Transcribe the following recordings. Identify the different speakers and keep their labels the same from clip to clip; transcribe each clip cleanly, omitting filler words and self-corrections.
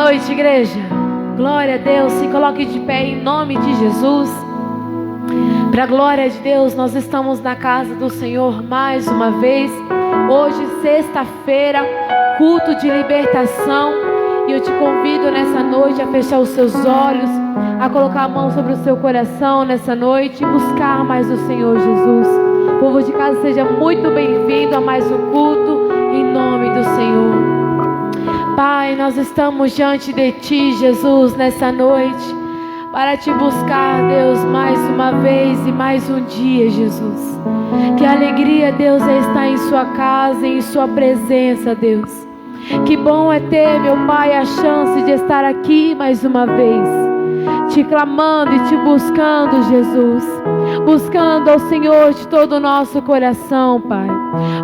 Speaker 1: noite, igreja. Glória a Deus. Se coloque de pé em nome de Jesus. Para a glória de Deus, nós estamos na casa do Senhor mais uma vez. Hoje, sexta-feira, culto de libertação. E eu te convido nessa noite a fechar os seus olhos, a colocar a mão sobre o seu coração nessa noite e buscar mais o Senhor Jesus. O povo de casa, seja muito bem-vindo a mais um culto em nome do Senhor. Pai, nós estamos diante de Ti, Jesus, nessa noite, para Te buscar, Deus, mais uma vez e mais um dia, Jesus. Que alegria, Deus, é estar em Sua casa, em Sua presença, Deus. Que bom é ter, meu Pai, a chance de estar aqui mais uma vez, Te clamando e Te buscando, Jesus. Buscando ao Senhor de todo o nosso coração, Pai.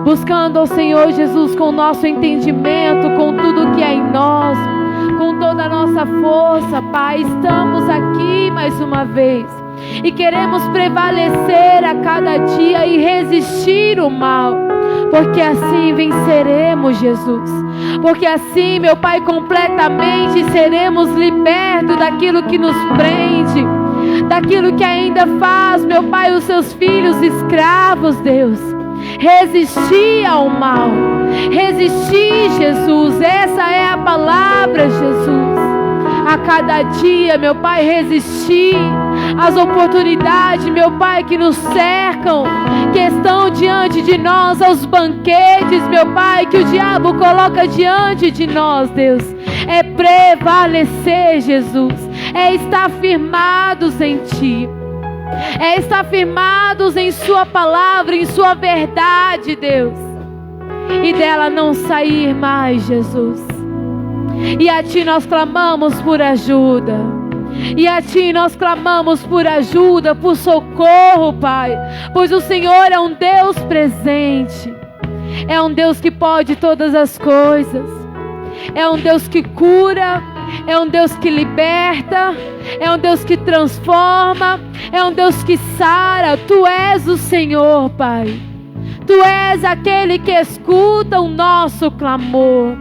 Speaker 1: Buscando ao Senhor Jesus com o nosso entendimento, com tudo que é em nós, com toda a nossa força, Pai. Estamos aqui mais uma vez e queremos prevalecer a cada dia e resistir o mal, porque assim venceremos, Jesus. Porque assim, meu Pai, completamente seremos libertos daquilo que nos prende, daquilo que ainda faz, meu Pai, os seus filhos escravos, Deus. Resistir ao mal, resistir, Jesus, essa é a palavra, Jesus. A cada dia, meu Pai, resistir às oportunidades, meu Pai, que nos cercam, que estão diante de nós, aos banquetes, meu Pai, que o diabo coloca diante de nós, Deus. É prevalecer, Jesus, é estar firmados em Ti, é estar firmados em Sua palavra, em Sua verdade, Deus, e dela não sair mais, Jesus. E a Ti nós clamamos por ajuda, e a Ti nós clamamos por ajuda, por socorro, Pai, pois o Senhor é um Deus presente, é um Deus que pode todas as coisas, é um Deus que cura, é um Deus que liberta, é um Deus que transforma, é um Deus que sara. Tu és o Senhor, Pai. Tu és aquele que escuta o nosso clamor,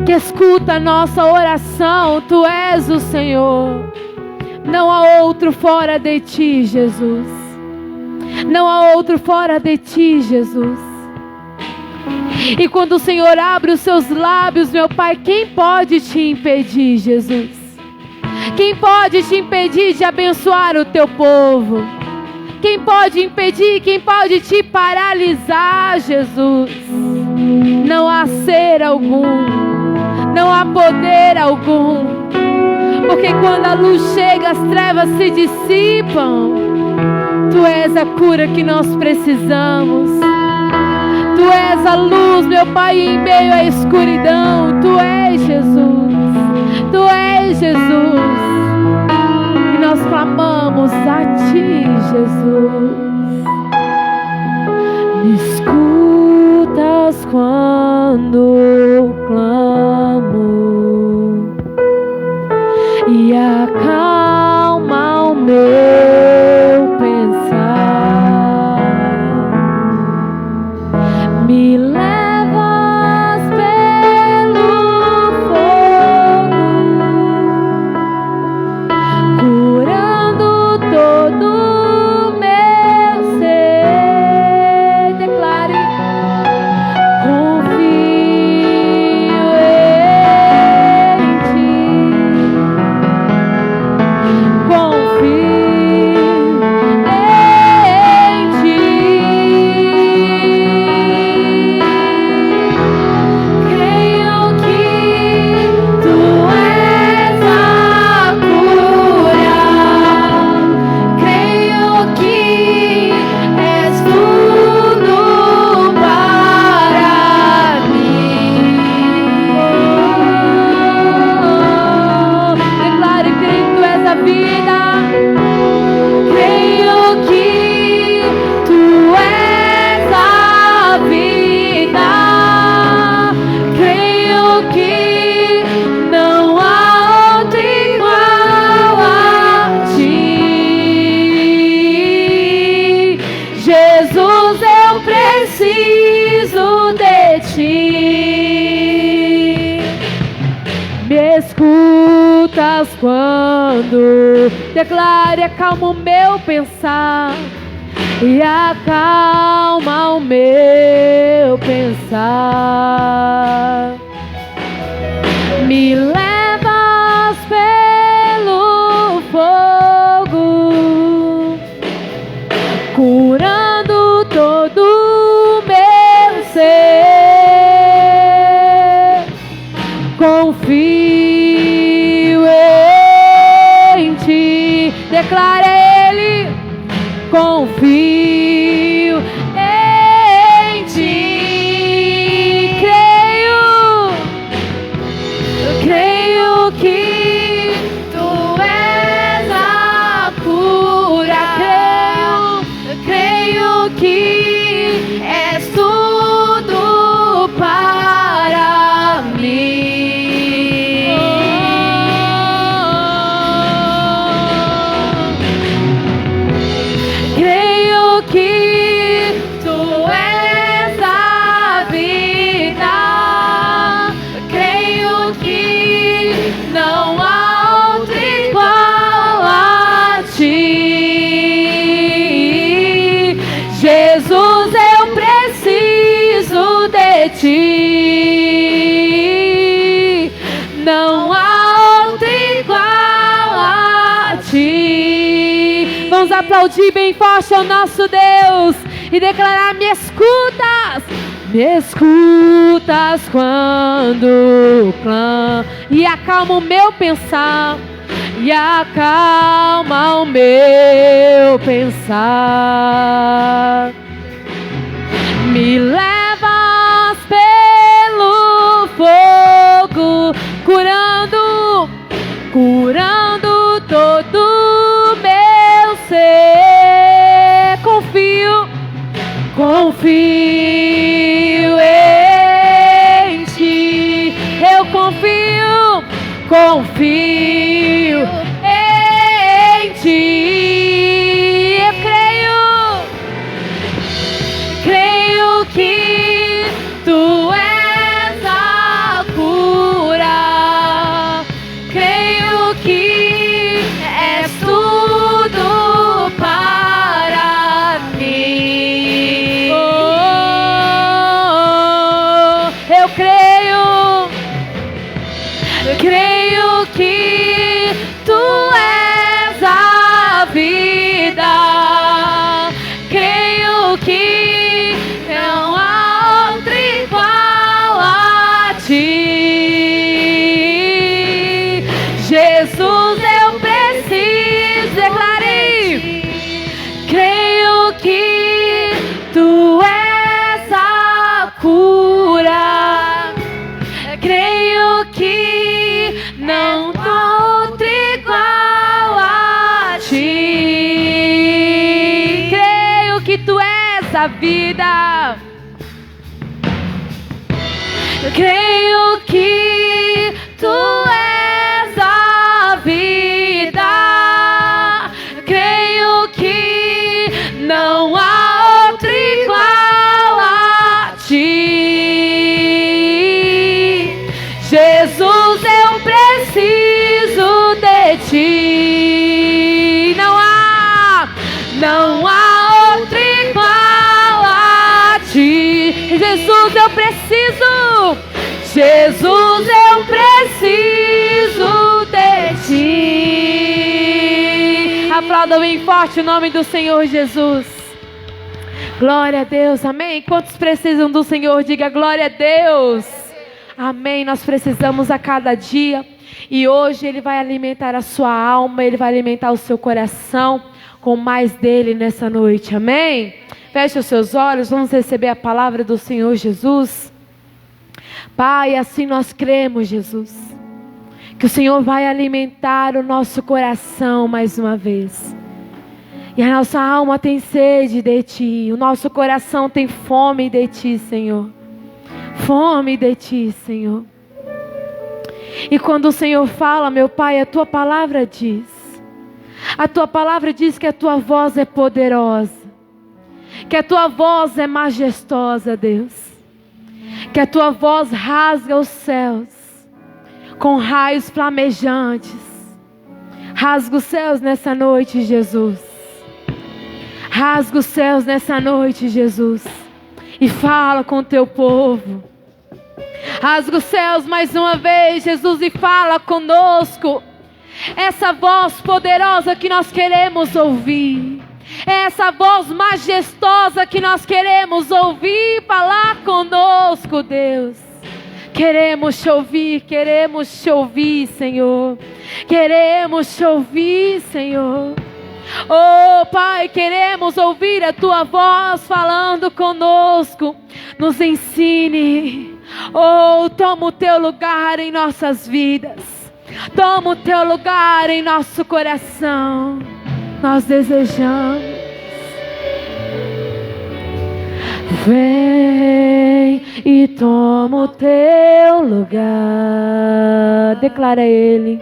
Speaker 1: que escuta a nossa oração. Tu és o Senhor. Não há outro fora de Ti, Jesus. Não há outro fora de Ti, Jesus. E quando o Senhor abre os seus lábios, meu Pai, quem pode te impedir, Jesus? Quem pode te impedir de abençoar o Teu povo? Quem pode impedir? Quem pode te paralisar, Jesus? Não há ser algum, não há poder algum, porque quando a luz chega, as trevas se dissipam. Tu és a cura que nós precisamos. Tu és a luz, meu Pai, em meio à escuridão. Tu és Jesus. Tu és Jesus. E nós clamamos a Ti, Jesus. Me escutas quando eu clamo e acalma o meu pensar. Me levas pelo fogo, curando todo o meu ser. Declare: confio em Ti, confio em Ti. Creio que Tu és a cura, creio que és tudo para mim. Declare: creio que Tu és a vida, creio que Tu és a vida, creio que não há outro igual a Ti. Jesus, eu preciso de Ti. Me escutas quando declare, acalma o meu pensar e acalma o meu pensar. Me levas pelo fogo, curando todo o meu ser. Confio em ti, declara ele. Confio em ti, creio que tu és a cura, creio que és tudo para mim. Creio que tu és a vida, creio que não há outro igual a ti. Jesus, eu preciso de ti, não há outro igual a ti. Vamos aplaudir bem forte ao nosso Deus e declarar: me escutas quando clamo e acalma o meu pensar, e acalma o meu pensar. Me levas pelo fogo, curando todo o meu ser. Confio em ti, eu confio em ti. Eu creio que tu és a cura, creio que és tudo para mim. Eu creio que tu és a vida, creio que não há outro igual a ti. Jesus, eu preciso, declarei, creio que tu és a cura, creio que não há outro igual a ti. Creio que tu és a vida, creio que tu és a vida, creio que não há outro igual a ti. Jesus, eu preciso de ti, não há outro igual a ti. Jesus, eu preciso, Jesus, eu preciso de ti. Aplauda bem forte o nome do Senhor Jesus. Glória a Deus, amém. Quantos precisam do Senhor? Diga glória a Deus. Amém. Nós precisamos a cada dia, e hoje Ele vai alimentar a sua alma, Ele vai alimentar o seu coração com mais dele nessa noite, amém? Feche os seus olhos, vamos receber a palavra do Senhor Jesus. Pai, assim nós cremos, Jesus, que o Senhor vai alimentar o nosso coração mais uma vez. E a nossa alma tem sede de Ti, o nosso coração tem fome de Ti, Senhor. Fome de Ti, Senhor. E quando o Senhor fala, meu Pai, a Tua palavra diz. A Tua palavra diz que a Tua voz é poderosa, que a Tua voz é majestosa, Deus. Que a Tua voz rasga os céus com raios flamejantes. Rasga os céus nessa noite, Jesus. Rasga os céus nessa noite, Jesus. E fala com o teu povo. Rasga os céus mais uma vez, Jesus, e fala conosco. Essa voz poderosa que nós queremos ouvir. Essa voz majestosa que nós queremos ouvir. Falar conosco, Deus. Queremos te ouvir, Senhor. Queremos te ouvir, Senhor. Oh, Pai, queremos ouvir a Tua voz falando conosco. Nos ensine. Oh, toma o Teu lugar em nossas vidas. Toma o Teu lugar em nosso coração. Nós desejamos. Vem e toma o Teu lugar. Declara Ele.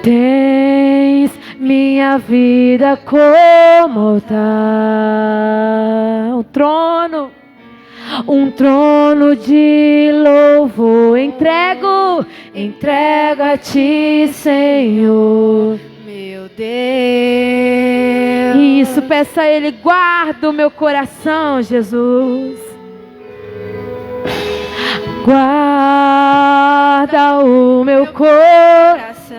Speaker 1: Tens minha vida como altar. Um trono de louvor. Entrego a Ti, Senhor.
Speaker 2: Meu Deus.
Speaker 1: Isso, peça a Ele, guarda o meu coração, Jesus. Guarda o meu coração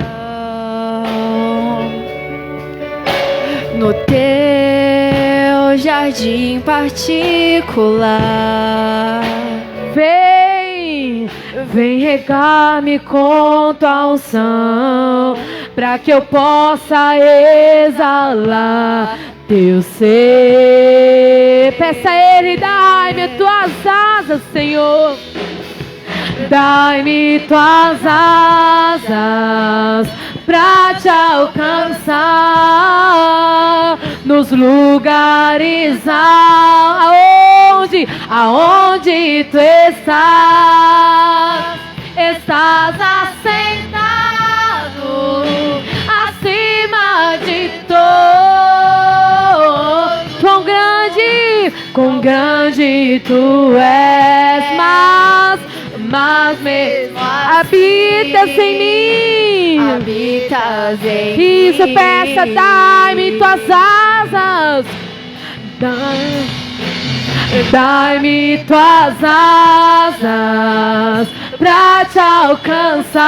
Speaker 2: no Teu jardim particular.
Speaker 1: Vem regar-me com Tua unção, para que eu possa exalar Teu ser. Peça a Ele, dai-me Tuas asas, Senhor. Dai-me Tuas asas pra Te alcançar nos lugares aonde Tu estás assentado acima de todos. Quão grande Tu és, mas mesmo habitas em mim.
Speaker 2: Habitas em mim.
Speaker 1: Isso, peça, dai-me Tuas asas. Dai-me Tuas asas pra Te alcançar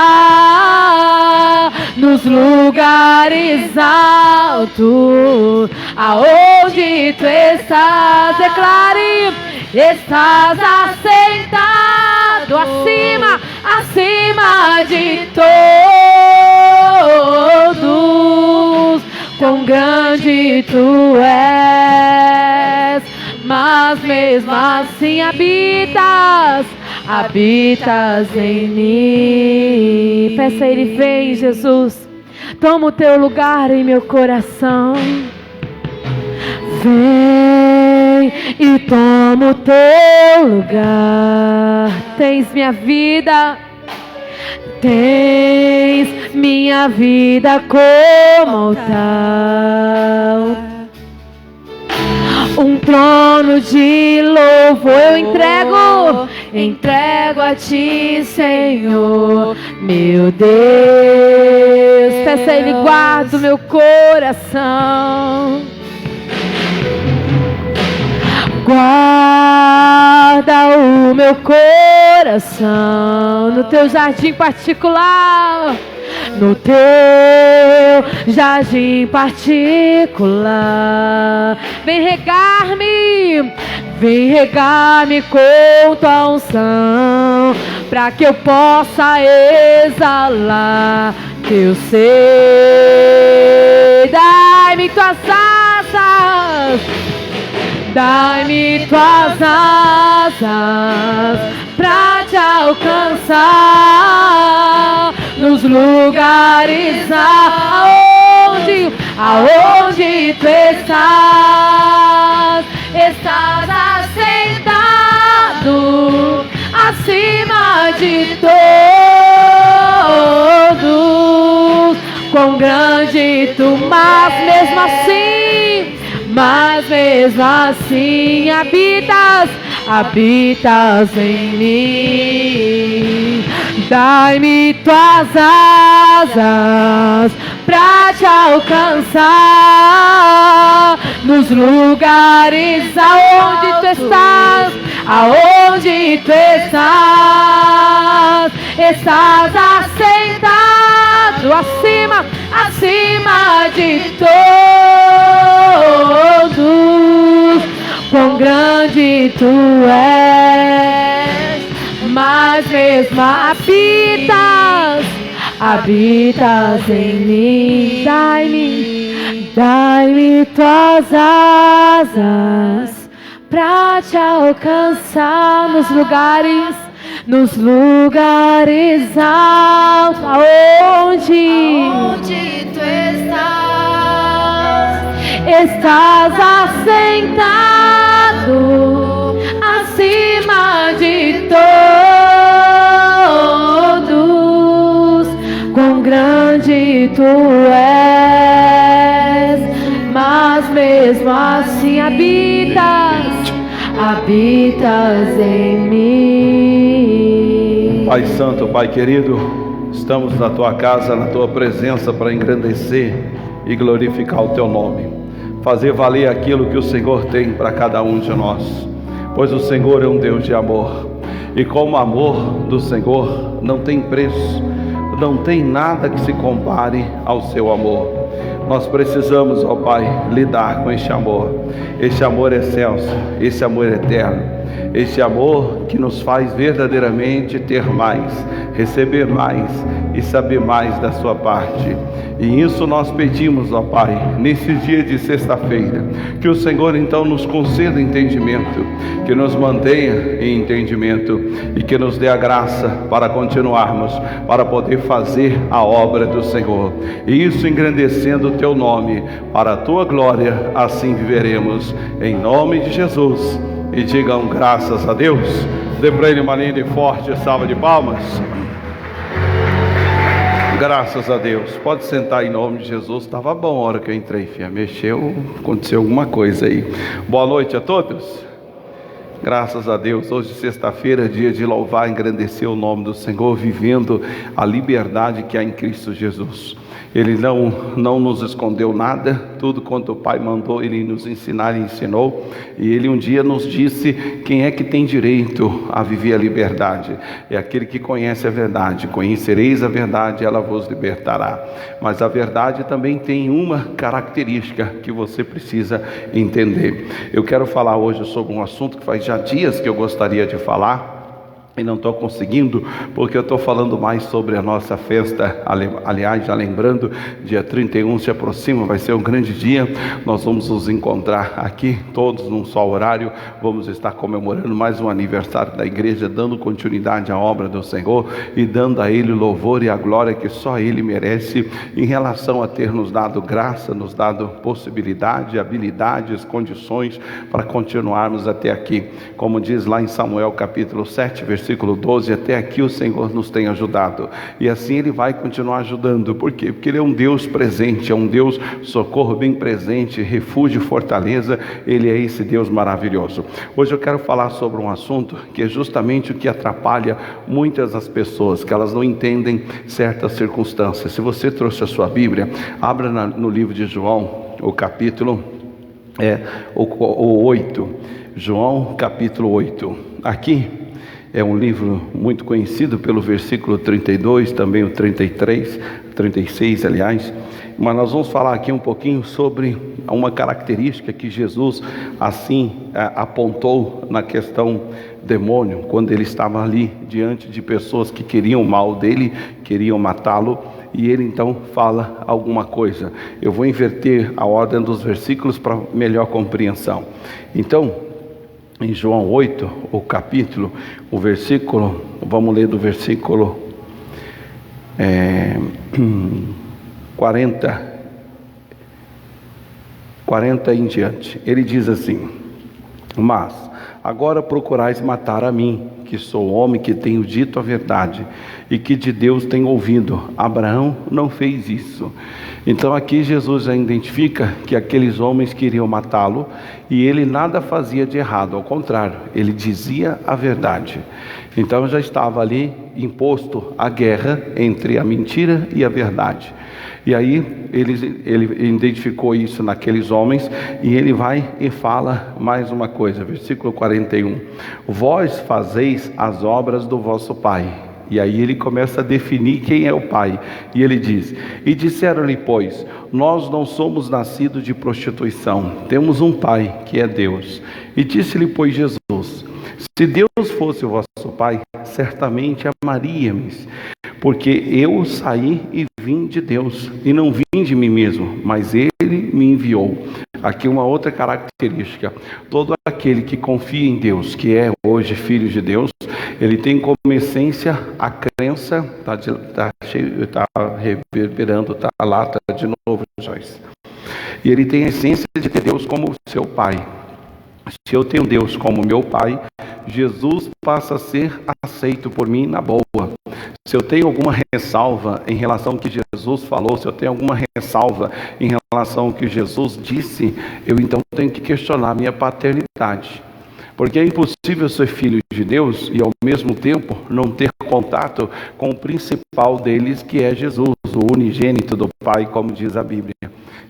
Speaker 1: nos lugares altos, aonde Tu estás. Declare, estás assentado acima de todos. Quão grande Tu és, mas mesmo assim habitas em mim. Peça a Ele, vem, Jesus, toma o Teu lugar em meu coração. Vem e toma o Teu lugar. Tens minha vida como altar. Um trono de louvor eu entrego a Ti, Senhor, meu Deus. Peça a Ele, guarda o meu coração. Guarda o meu coração no Teu jardim particular. No Teu jardim particular. Vem regar-me com Tua unção, para que eu possa exalar Teu ser. Dai-me Tuas asas. Dai-me Tuas asas pra Te alcançar nos lugares aonde Tu estás assentado acima de todos. Quão grande Tu, mas mesmo assim habitas em mim. Dai-me tuas asas pra te alcançar nos lugares aonde tu estás, aonde tu estás assentado acima de todos. Quão grande tu és, mas mesmo habitas em mim. Dai-me tuas asas pra te alcançar nos lugares altos, aonde tu estás assentado acima de todos. Quão grande tu és, mas mesmo assim habitas em mim.
Speaker 3: Pai Santo, Pai querido, estamos na Tua casa, na Tua presença para engrandecer e glorificar o Teu nome, fazer valer aquilo que o Senhor tem para cada um de nós, pois o Senhor é um Deus de amor, e como o amor do Senhor não tem preço, não tem nada que se compare ao seu amor. Nós precisamos, ó Pai, lidar com este amor excelso, esse amor eterno, este amor que nos faz verdadeiramente ter mais, receber mais e saber mais da sua parte. E isso nós pedimos, ó Pai, nesse dia de sexta-feira, que o Senhor então nos conceda entendimento, que nos mantenha em entendimento e que nos dê a graça para continuarmos, para poder fazer a obra do Senhor, e isso engrandecendo o Teu nome, para a Tua glória, assim viveremos, em nome de Jesus. E digam graças a Deus. Dê para Ele uma linda e forte salva de palmas. Graças a Deus. Pode sentar em nome de Jesus. Estava bom a hora que eu entrei, filha. Mexeu, aconteceu alguma coisa aí. Boa noite a todos. Graças a Deus, hoje sexta-feira é dia de louvar e engrandecer o nome do Senhor, vivendo a liberdade que há em Cristo Jesus. Ele não nos escondeu nada, tudo quanto o Pai mandou Ele nos ensinar e ensinou, e Ele um dia nos disse quem é que tem direito a viver a liberdade. É aquele que conhece a verdade. Conhecereis a verdade, ela vos libertará. Mas a verdade também tem uma característica que você precisa entender. Eu quero falar hoje sobre um assunto que faz já dias que eu gostaria de falar, e não estou conseguindo, porque eu estou falando mais sobre a nossa festa. Aliás, já lembrando, dia 31 se aproxima, vai ser um grande dia. Nós vamos nos encontrar aqui, todos num só horário. Vamos estar comemorando mais um aniversário da igreja, dando continuidade à obra do Senhor e dando a Ele o louvor e a glória que só Ele merece, em relação a ter nos dado graça, nos dado possibilidade, habilidades, condições para continuarmos até aqui. Como diz lá em Samuel capítulo 7, versículo 12, até aqui o Senhor nos tem ajudado, e assim Ele vai continuar ajudando. Por quê? Porque Ele é um Deus presente, é um Deus socorro bem presente, refúgio e fortaleza. Ele é esse Deus maravilhoso. Hoje eu quero falar sobre um assunto que é justamente o que atrapalha muitas das pessoas, que elas não entendem certas circunstâncias. Se você trouxe a sua Bíblia, abra no livro de João, o capítulo 8, João capítulo 8, aqui é um livro muito conhecido pelo versículo 32, também o 33, 36 aliás, mas nós vamos falar aqui um pouquinho sobre uma característica que Jesus assim apontou na questão demônio, quando Ele estava ali diante de pessoas que queriam o mal dele, queriam matá-lo, e Ele então fala alguma coisa. Eu vou inverter a ordem dos versículos para melhor compreensão. Então, em João 8, o capítulo, o versículo, vamos ler do versículo 40 em diante. Ele diz assim: mas agora procurais matar a mim, que sou homem que tenho dito a verdade, e que de Deus tenho ouvido. Abraão não fez isso. Então aqui Jesus já identifica que aqueles homens queriam matá-lo, e ele nada fazia de errado, ao contrário, ele dizia a verdade. Então já estava ali imposto a guerra entre a mentira e a verdade. E aí ele identificou isso naqueles homens, e ele vai e fala mais uma coisa, versículo 41: vós fazeis as obras do vosso pai. E aí ele começa a definir quem é o pai, e ele diz: e disseram-lhe, pois, nós não somos nascidos de prostituição, temos um pai que é Deus. E disse-lhe, pois, Jesus: se Deus fosse o vosso pai, certamente amaríamos, porque eu saí e vim de Deus, e não vim de mim mesmo, mas Ele me enviou. Aqui uma outra característica: todo aquele que confia em Deus, que é hoje filho de Deus, ele tem como essência a crença. Está reverberando, está lá, está de novo, Joyce. E ele tem a essência de ter Deus como seu pai. Se eu tenho Deus como meu pai, Jesus passa a ser aceito por mim na boa. Se eu tenho alguma ressalva em relação ao que Jesus falou, se eu tenho alguma ressalva em relação ao que Jesus disse, eu então tenho que questionar a minha paternidade. Porque é impossível ser filho de Deus e ao mesmo tempo não ter contato com o principal deles, que é Jesus, o unigênito do Pai, como diz a Bíblia.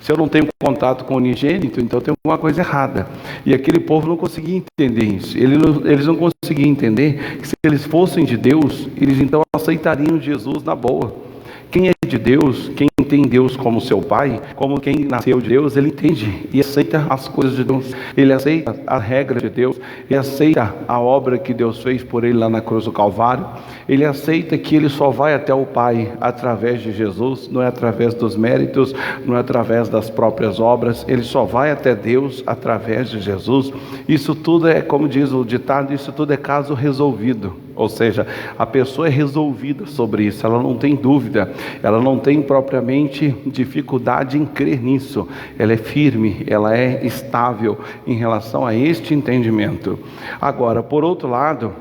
Speaker 3: Se eu não tenho contato com o unigênito, então tem alguma coisa errada. E aquele povo não conseguia entender isso. Eles não conseguiam entender que se eles fossem de Deus, eles então aceitariam Jesus na boa. Quem é de Deus, quem tem Deus como seu pai, como quem nasceu de Deus, ele entende e aceita as coisas de Deus. Ele aceita a regra de Deus, ele aceita a obra que Deus fez por ele lá na cruz do Calvário. Ele aceita que ele só vai até o Pai através de Jesus, não é através dos méritos, não é através das próprias obras. Ele só vai até Deus através de Jesus. Isso tudo é, como diz o ditado, isso tudo é caso resolvido. Ou seja, a pessoa é resolvida sobre isso, ela não tem dúvida, ela não tem propriamente dificuldade em crer nisso, ela é firme, ela é estável em relação a este entendimento. Agora, por outro lado,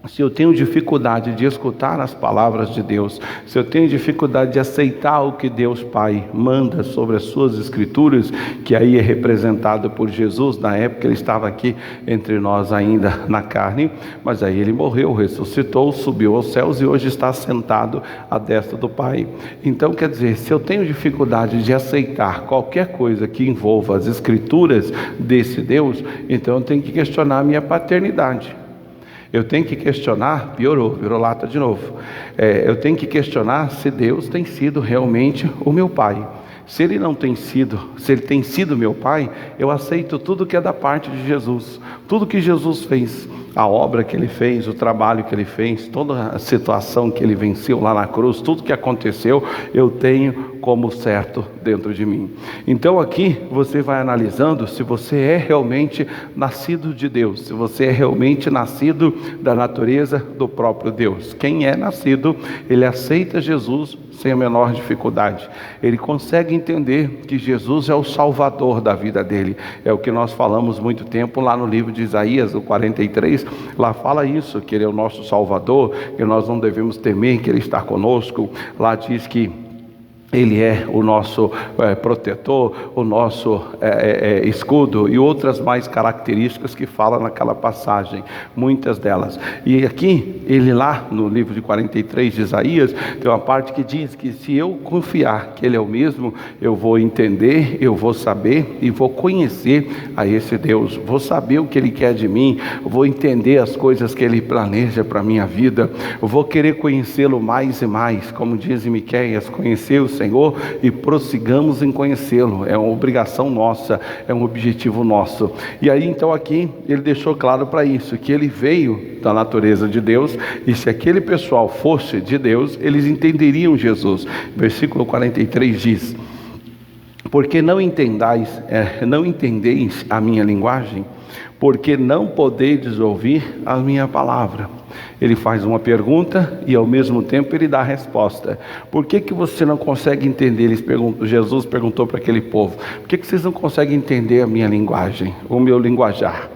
Speaker 3: se eu tenho dificuldade de escutar as palavras de Deus, se eu tenho dificuldade de aceitar o que Deus Pai manda sobre as suas escrituras, que aí é representado por Jesus, na época ele estava aqui entre nós ainda na carne, mas aí ele morreu, ressuscitou, subiu aos céus e hoje está sentado à destra do Pai. Então quer dizer, se eu tenho dificuldade de aceitar qualquer coisa que envolva as escrituras desse Deus, então eu tenho que questionar a minha paternidade. Eu tenho que questionar, virou lata de novo. Eu tenho que questionar se Deus tem sido realmente o meu pai. Se ele não tem sido, se ele tem sido meu pai, eu aceito tudo que é da parte de Jesus. Tudo que Jesus fez, a obra que ele fez, o trabalho que ele fez, toda a situação que ele venceu lá na cruz, tudo que aconteceu, eu tenho como certo dentro de mim. Então aqui você vai analisando se você é realmente nascido de Deus, se você é realmente nascido da natureza do próprio Deus. Quem é nascido, ele aceita Jesus sem a menor dificuldade. Ele consegue entender que Jesus é o Salvador da vida dele. É o que nós falamos muito tempo lá no livro de Isaías, o 43, lá fala isso, que ele é o nosso Salvador, que nós não devemos temer, que ele está conosco. Lá diz que ele é o nosso protetor, o nosso escudo e outras mais características que fala naquela passagem, muitas delas. E aqui, ele lá no livro de 43 de Isaías, tem uma parte que diz que se eu confiar que ele é o mesmo, eu vou entender, eu vou saber e vou conhecer a esse Deus, vou saber o que ele quer de mim, vou entender as coisas que ele planeja para a minha vida, eu vou querer conhecê-lo mais e mais, como diz em Miqueias, conhecer o Senhor e prossigamos em conhecê-lo. É uma obrigação nossa, é um objetivo nosso. E aí então aqui ele deixou claro para isso, que ele veio da natureza de Deus, e se aquele pessoal fosse de Deus, eles entenderiam Jesus. Versículo 43 diz: porque não entendeis a minha linguagem, porque não podeis ouvir a minha palavra. Ele faz uma pergunta e ao mesmo tempo ele dá a resposta. Por que você não consegue entender? Jesus perguntou para aquele povo: por que vocês não conseguem entender a minha linguagem, o meu linguajar?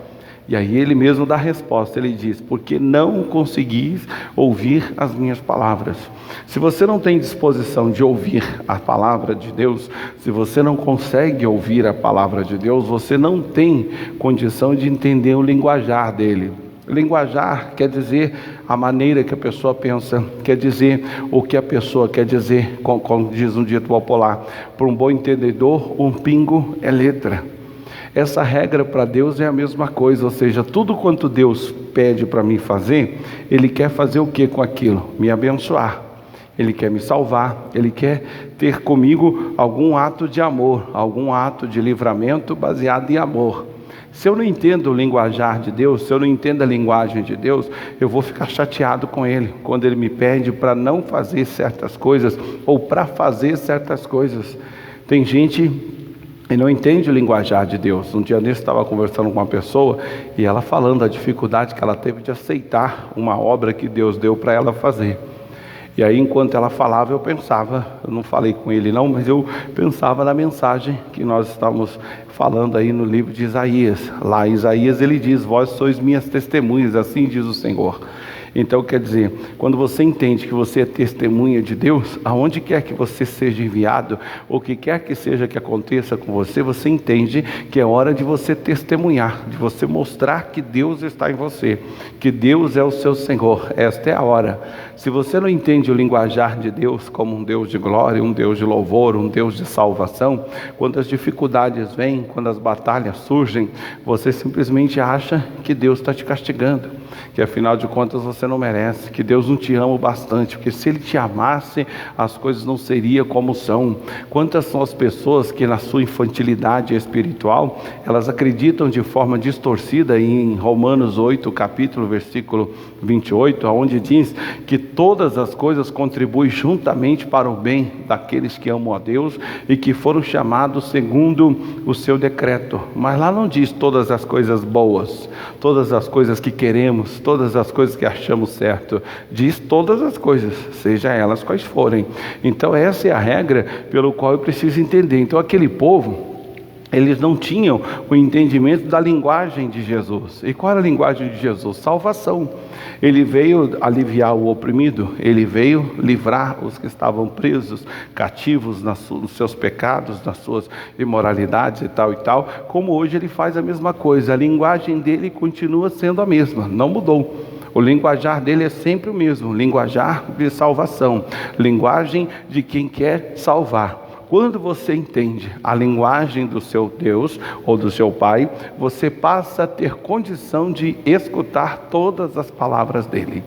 Speaker 3: E aí ele mesmo dá a resposta, ele diz: porque não conseguis ouvir as minhas palavras. Se você não tem disposição de ouvir a palavra de Deus, se você não consegue ouvir a palavra de Deus, você não tem condição de entender o linguajar dele. Linguajar quer dizer a maneira que a pessoa pensa, quer dizer o que a pessoa quer dizer, como diz um dito popular. Para um bom entendedor, um pingo é letra. Essa regra para Deus é a mesma coisa, ou seja, tudo quanto Deus pede para mim fazer, Ele quer fazer o que com aquilo? Me abençoar. Ele quer me salvar, Ele quer ter comigo algum ato de amor, algum ato de livramento baseado em amor. Se eu não entendo o linguajar de Deus, se eu não entendo a linguagem de Deus, eu vou ficar chateado com Ele, quando Ele me pede para não fazer certas coisas, ou para fazer certas coisas. Tem gente que não entende o linguajar de Deus. Um dia desse estava conversando com uma pessoa, e ela falando da dificuldade que ela teve de aceitar uma obra que Deus deu para ela fazer. E aí, enquanto ela falava, eu pensava, eu não falei com ele não, mas eu pensava na mensagem que nós estávamos falando aí no livro de Isaías. Lá em Isaías ele diz: vós sois minhas testemunhas, assim diz o Senhor. Então, quer dizer, quando você entende que você é testemunha de Deus, aonde quer que você seja enviado, ou o que quer que seja que aconteça com você, você entende que é hora de você testemunhar, de você mostrar que Deus está em você, que Deus é o seu Senhor. Esta é a hora. Se você não entende o linguajar de Deus como um Deus de glória, um Deus de louvor, um Deus de salvação, quando as dificuldades vêm, quando as batalhas surgem, você simplesmente acha que Deus está te castigando, que afinal de contas você não merece, que Deus não te ama bastante, porque se Ele te amasse, as coisas não seriam como são. Quantas são as pessoas que na sua infantilidade espiritual, elas acreditam de forma distorcida em Romanos 8, capítulo, versículo 28, onde diz que todas as coisas contribuem juntamente para o bem daqueles que amam a Deus e que foram chamados segundo o seu decreto. Mas lá não diz todas as coisas boas, todas as coisas que queremos, todas as coisas que achamos certo. Diz todas as coisas, seja elas quais forem. Então essa é a regra pelo qual eu preciso entender. Então aquele povo, eles não tinham o entendimento da linguagem de Jesus. E qual era a linguagem de Jesus? Salvação. Ele veio aliviar o oprimido, Ele veio livrar os que estavam presos, cativos nos seus pecados, nas suas imoralidades e tal, como hoje Ele faz a mesma coisa. A linguagem dele continua sendo a mesma, não mudou. O linguajar dele é sempre o mesmo, linguajar de salvação, linguagem de quem quer salvar. Quando você entende a linguagem do seu Deus ou do seu Pai, você passa a ter condição de escutar todas as palavras dele.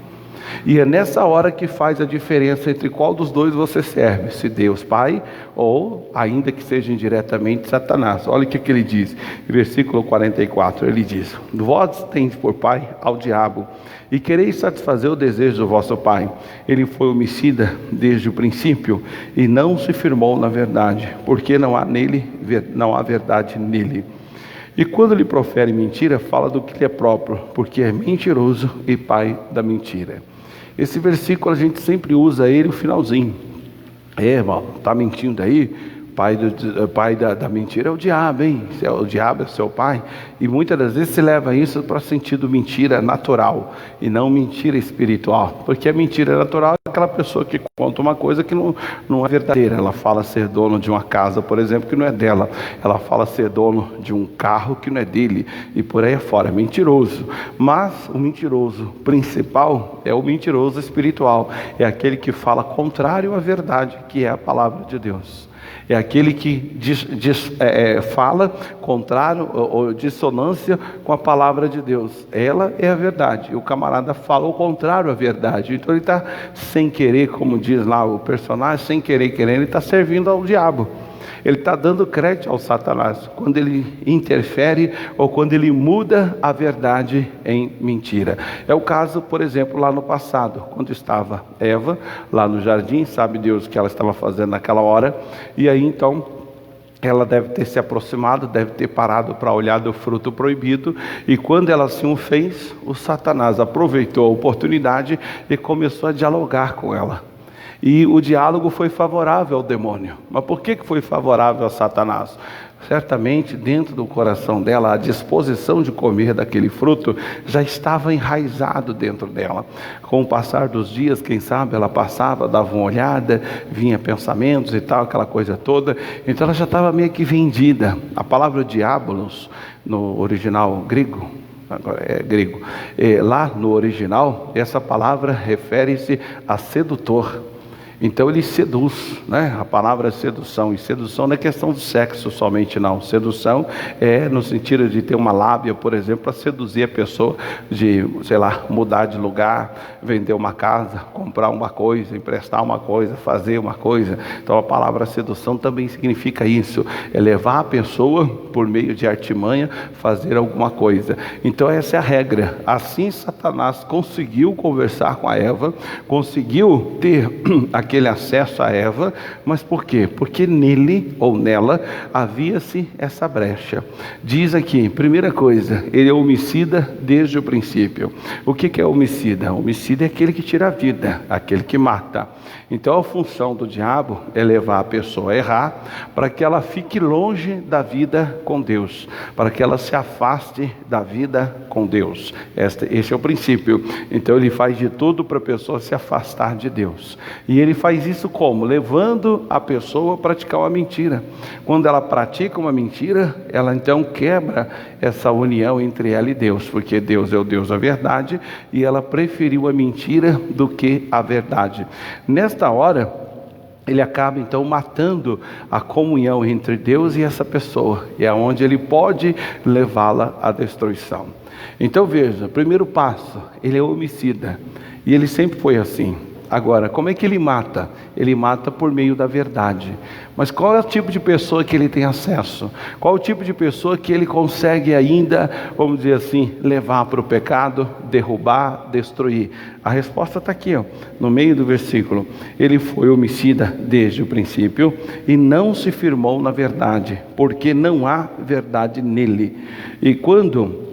Speaker 3: E é nessa hora que faz a diferença entre qual dos dois você serve, se Deus Pai ou, ainda que seja indiretamente, Satanás. Olha o que ele diz, versículo 44, ele diz: vós tendes por pai ao diabo, e quereis satisfazer o desejo do vosso pai. Ele foi homicida desde o princípio, e não se firmou na verdade, porque não há verdade nele. E quando lhe profere mentira, fala do que lhe é próprio, porque é mentiroso e pai da mentira. Esse versículo a gente sempre usa ele no finalzinho. Irmão, está mentindo aí? Pai da mentira é o diabo, hein? O diabo é seu pai. E muitas das vezes se leva isso para sentido mentira natural e não mentira espiritual. Porque a mentira natural é aquela pessoa que conta uma coisa que não é verdadeira. Ela fala ser dono de uma casa, por exemplo, que não é dela. Ela fala ser dono de um carro que não é dele. E por aí afora, é mentiroso. Mas o mentiroso principal é o mentiroso espiritual. É aquele que fala contrário à verdade, que é a palavra de Deus. É aquele que fala contrário ou dissonância com a palavra de Deus. Ela é a verdade, e o camarada fala o contrário à verdade. Então ele está sem querer, como diz lá o personagem, sem querer, querendo, ele está servindo ao diabo. Ele está dando crédito ao Satanás quando ele interfere ou quando ele muda a verdade em mentira. É o caso, por exemplo, lá no passado, quando estava Eva lá no jardim, sabe Deus o que ela estava fazendo naquela hora, e aí então ela deve ter se aproximado, deve ter parado para olhar do fruto proibido, e quando ela assim o fez, o Satanás aproveitou a oportunidade e começou a dialogar com ela. E o diálogo foi favorável ao demônio. Mas por que foi favorável a Satanás? Certamente dentro do coração dela, a disposição de comer daquele fruto já estava enraizado dentro dela. Com o passar dos dias, quem sabe, ela passava, dava uma olhada, vinha pensamentos e tal, aquela coisa toda. Então ela já estava meio que vendida. A palavra diabolos, no original grego, agora é grego. Lá no original, essa palavra refere-se a sedutor. Então ele seduz, né? A palavra sedução, e sedução não é questão de sexo somente não, sedução é no sentido de ter uma lábia, por exemplo, para seduzir a pessoa de, sei lá, mudar de lugar, vender uma casa, comprar uma coisa, emprestar uma coisa, fazer uma coisa. Então a palavra sedução também significa isso, é levar a pessoa por meio de artimanha, fazer alguma coisa. Então essa é a regra. Assim Satanás conseguiu conversar com a Eva, conseguiu ter aquele acesso a Eva, mas por quê? Porque nele ou nela havia-se essa brecha. Diz aqui, primeira coisa, ele é homicida desde o princípio. O que é homicida? Homicida é aquele que tira a vida, aquele que mata. Então a função do diabo é levar a pessoa a errar, para que ela fique longe da vida com Deus, para que ela se afaste da vida com Deus. Esse é o princípio. Então ele faz de tudo para a pessoa se afastar de Deus. E ele faz isso como? Levando a pessoa a praticar uma mentira. Quando ela pratica uma mentira, ela então quebra essa união entre ela e Deus, porque Deus é o Deus da verdade, e ela preferiu a mentira do que a verdade. Nesta hora, ele acaba então matando a comunhão entre Deus e essa pessoa, e é onde ele pode levá-la à destruição. Então veja, primeiro passo, ele é homicida, e ele sempre foi assim. Agora, como é que ele mata? Ele mata por meio da verdade. Mas qual é o tipo de pessoa que ele tem acesso? Qual é o tipo de pessoa que ele consegue ainda, vamos dizer assim, levar para o pecado, derrubar, destruir? A resposta está aqui, ó, no meio do versículo. Ele foi homicida desde o princípio e não se firmou na verdade, porque não há verdade nele. E quando...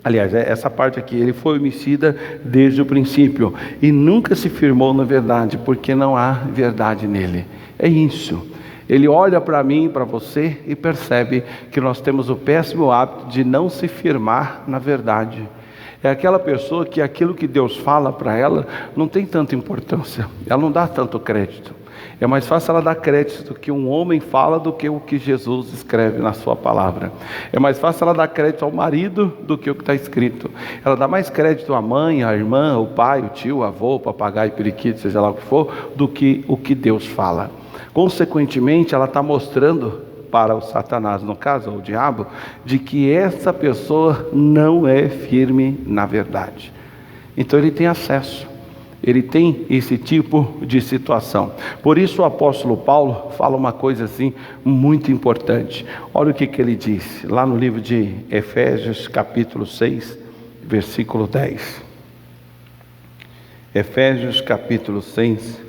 Speaker 3: Aliás, essa parte aqui, ele foi homicida desde o princípio e nunca se firmou na verdade, porque não há verdade nele. É isso. Ele olha para mim e para você e percebe que nós temos o péssimo hábito de não se firmar na verdade. É aquela pessoa que aquilo que Deus fala para ela não tem tanta importância, ela não dá tanto crédito. É mais fácil ela dar crédito do que um homem fala do que o que Jesus escreve na sua palavra. É mais fácil ela dar crédito ao marido do que o que está escrito. Ela dá mais crédito à mãe, à irmã, ao pai, ao tio, ao avô, papagaio, periquito, seja lá o que for, do que o que Deus fala. Consequentemente, ela está mostrando para o Satanás, no caso, o diabo, de que essa pessoa não é firme na verdade. Então ele tem acesso. Ele tem esse tipo de situação. Por isso o apóstolo Paulo fala uma coisa assim muito importante. Olha o que ele diz lá no livro de Efésios capítulo 6, versículo 10. Efésios capítulo 6,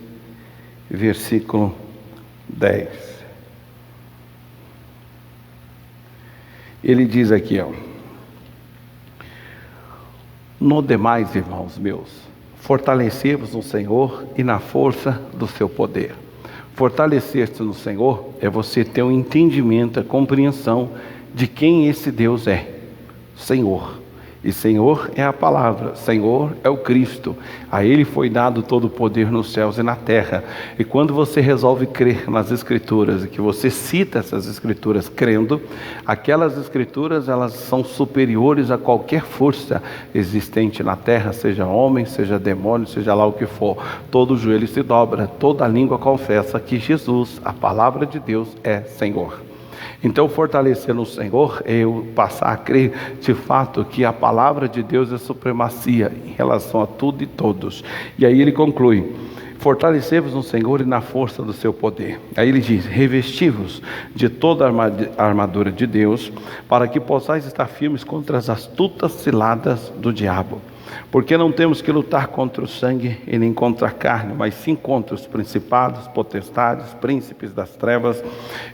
Speaker 3: versículo 10. Ele diz aqui, ó: no demais, irmãos meus, fortalecei-vos no Senhor e na força do seu poder. Fortalecer-se no Senhor é você ter um entendimento, a compreensão de quem esse Deus é. Senhor. E Senhor é a palavra, Senhor é o Cristo. A Ele foi dado todo o poder nos céus e na terra. E quando você resolve crer nas Escrituras, e que você cita essas Escrituras crendo, aquelas Escrituras elas são superiores a qualquer força existente na terra, seja homem, seja demônio, seja lá o que for. Todo joelho se dobra, toda língua confessa que Jesus, a palavra de Deus, é Senhor. Então fortalecer no Senhor é eu passar a crer de fato que a palavra de Deus é supremacia em relação a tudo e todos. E aí ele conclui: fortalecei-vos no Senhor e na força do seu poder. Aí ele diz: revesti-vos de toda a armadura de Deus, para que possais estar firmes contra as astutas ciladas do diabo. Porque não temos que lutar contra o sangue e nem contra a carne, mas sim contra os principados, potestades, príncipes das trevas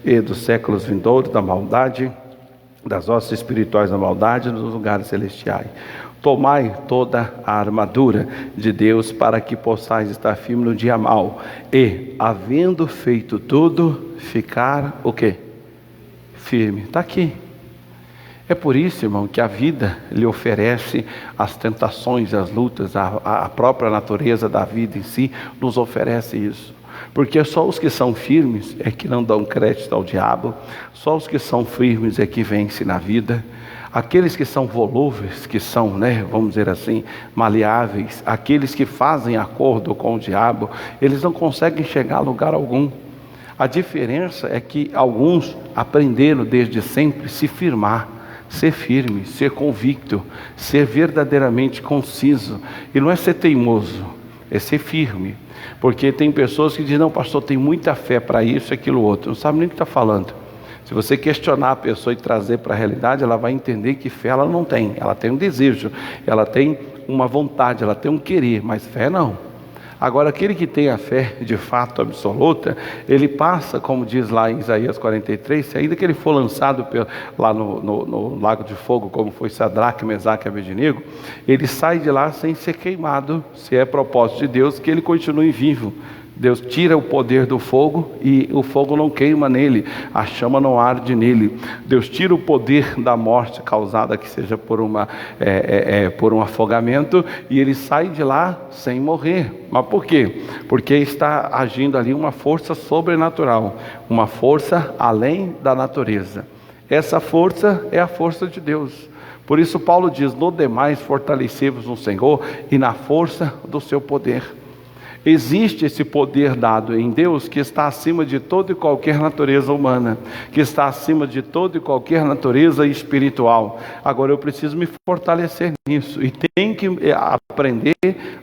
Speaker 3: e dos séculos vindouros, da maldade, das hostes espirituais da maldade nos lugares celestiais. Tomai toda a armadura de Deus para que possais estar firme no dia mau e, havendo feito tudo, ficar o quê? Firme. Está aqui. É por isso, irmão, que a vida lhe oferece as tentações, as lutas, a própria natureza da vida em si nos oferece isso. Porque só os que são firmes é que não dão crédito ao diabo, só os que são firmes é que vencem na vida. Aqueles que são volúveis, que são, vamos dizer assim, maleáveis, aqueles que fazem acordo com o diabo, eles não conseguem chegar a lugar algum. A diferença é que alguns aprenderam desde sempre se firmar, ser firme, ser convicto, ser verdadeiramente conciso. E não é ser teimoso, é ser firme. Porque tem pessoas que dizem, não, pastor, tem muita fé para isso e aquilo outro. Não sabe nem o que está falando. Se você questionar a pessoa e trazer para a realidade, ela vai entender que fé ela não tem. Ela tem um desejo, ela tem uma vontade, ela tem um querer, mas fé não. Agora, aquele que tem a fé de fato absoluta, ele passa, como diz lá em Isaías 43, se ainda que ele for lançado lá no lago de fogo, como foi Sadraque, Mesaque e Abednego, ele sai de lá sem ser queimado, se é propósito de Deus que ele continue vivo. Deus tira o poder do fogo e o fogo não queima nele, a chama não arde nele. Deus tira o poder da morte causada que seja por um afogamento, e ele sai de lá sem morrer. Mas por quê? Porque está agindo ali uma força sobrenatural, uma força além da natureza. Essa força é a força de Deus. Por isso Paulo diz, no demais fortalecei-vos no Senhor e na força do seu poder. Existe esse poder dado em Deus que está acima de toda e qualquer natureza humana, que está acima de toda e qualquer natureza espiritual. Agora eu preciso me fortalecer nisso e tenho que aprender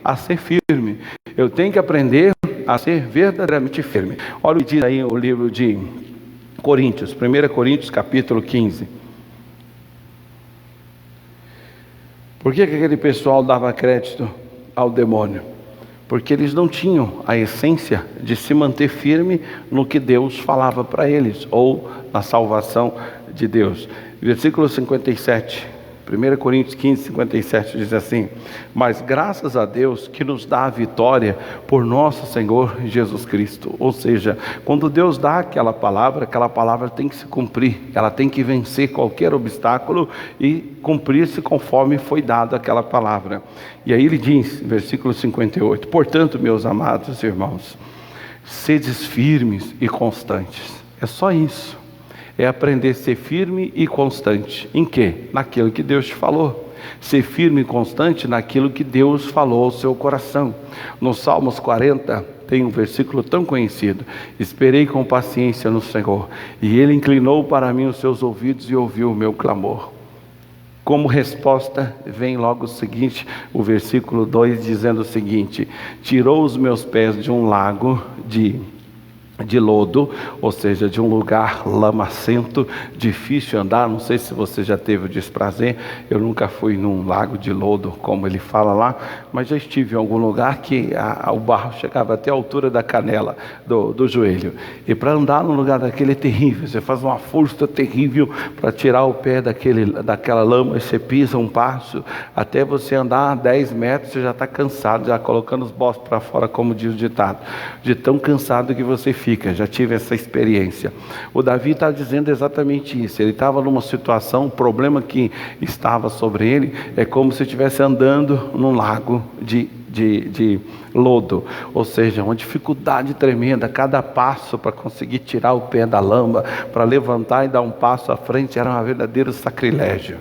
Speaker 3: a ser firme. Eu tenho que aprender a ser verdadeiramente firme. Olha o que diz aí o livro de Coríntios, 1 Coríntios capítulo 15. Por que aquele pessoal dava crédito ao demônio? Porque eles não tinham a essência de se manter firme no que Deus falava para eles, ou na salvação de Deus. Versículo 57, 1 Coríntios 15, 57 diz assim: mas graças a Deus que nos dá a vitória por nosso Senhor Jesus Cristo. Ou seja, quando Deus dá aquela palavra tem que se cumprir, ela tem que vencer qualquer obstáculo e cumprir-se conforme foi dada aquela palavra. E aí ele diz, versículo 58, portanto, meus amados irmãos, sedes firmes e constantes. É só isso. É aprender a ser firme e constante. Em quê? Naquilo que Deus te falou. Ser firme e constante naquilo que Deus falou ao seu coração. No Salmos 40 tem um versículo tão conhecido: esperei com paciência no Senhor, e Ele inclinou para mim os seus ouvidos e ouviu o meu clamor. Como resposta vem logo o seguinte, o versículo 2 dizendo o seguinte: tirou os meus pés de um lago de lodo, ou seja, de um lugar lamacento, difícil andar. Não sei se você já teve o desprazer, eu nunca fui num lago de lodo, como ele fala lá, mas já estive em algum lugar que o barro chegava até a altura da canela, do joelho, e para andar num lugar daquele é terrível, você faz uma força terrível para tirar o pé daquela lama, e você pisa um passo, até você andar 10 metros, você já está cansado, já colocando os bolsos para fora, como diz o ditado, de tão cansado que você fica. Já tive essa experiência. O Davi está dizendo exatamente isso. Ele estava numa situação, o problema que estava sobre ele é como se estivesse andando num lago de lodo, ou seja, uma dificuldade tremenda. Cada passo para conseguir tirar o pé da lama, para levantar e dar um passo à frente, era um verdadeiro sacrilégio.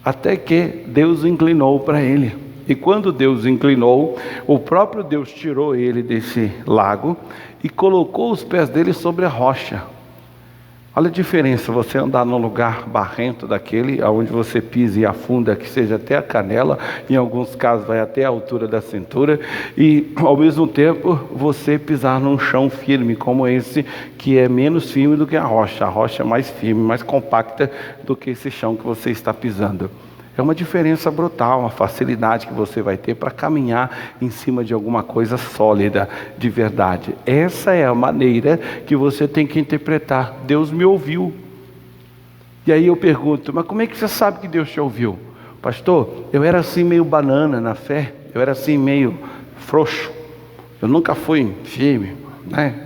Speaker 3: Até que Deus inclinou para ele. E quando Deus inclinou, o próprio Deus tirou ele desse lago e colocou os pés dele sobre a rocha. Olha a diferença, você andar num lugar barrento daquele, onde você pisa e afunda, que seja até a canela, em alguns casos vai até a altura da cintura, e ao mesmo tempo você pisar num chão firme como esse, que é menos firme do que a rocha é mais firme, mais compacta do que esse chão que você está pisando. É uma diferença brutal, uma facilidade que você vai ter para caminhar em cima de alguma coisa sólida, de verdade. Essa é a maneira que você tem que interpretar. Deus me ouviu. E aí eu pergunto, mas como é que você sabe que Deus te ouviu? Pastor, eu era assim meio banana na fé, eu era assim meio frouxo, eu nunca fui firme,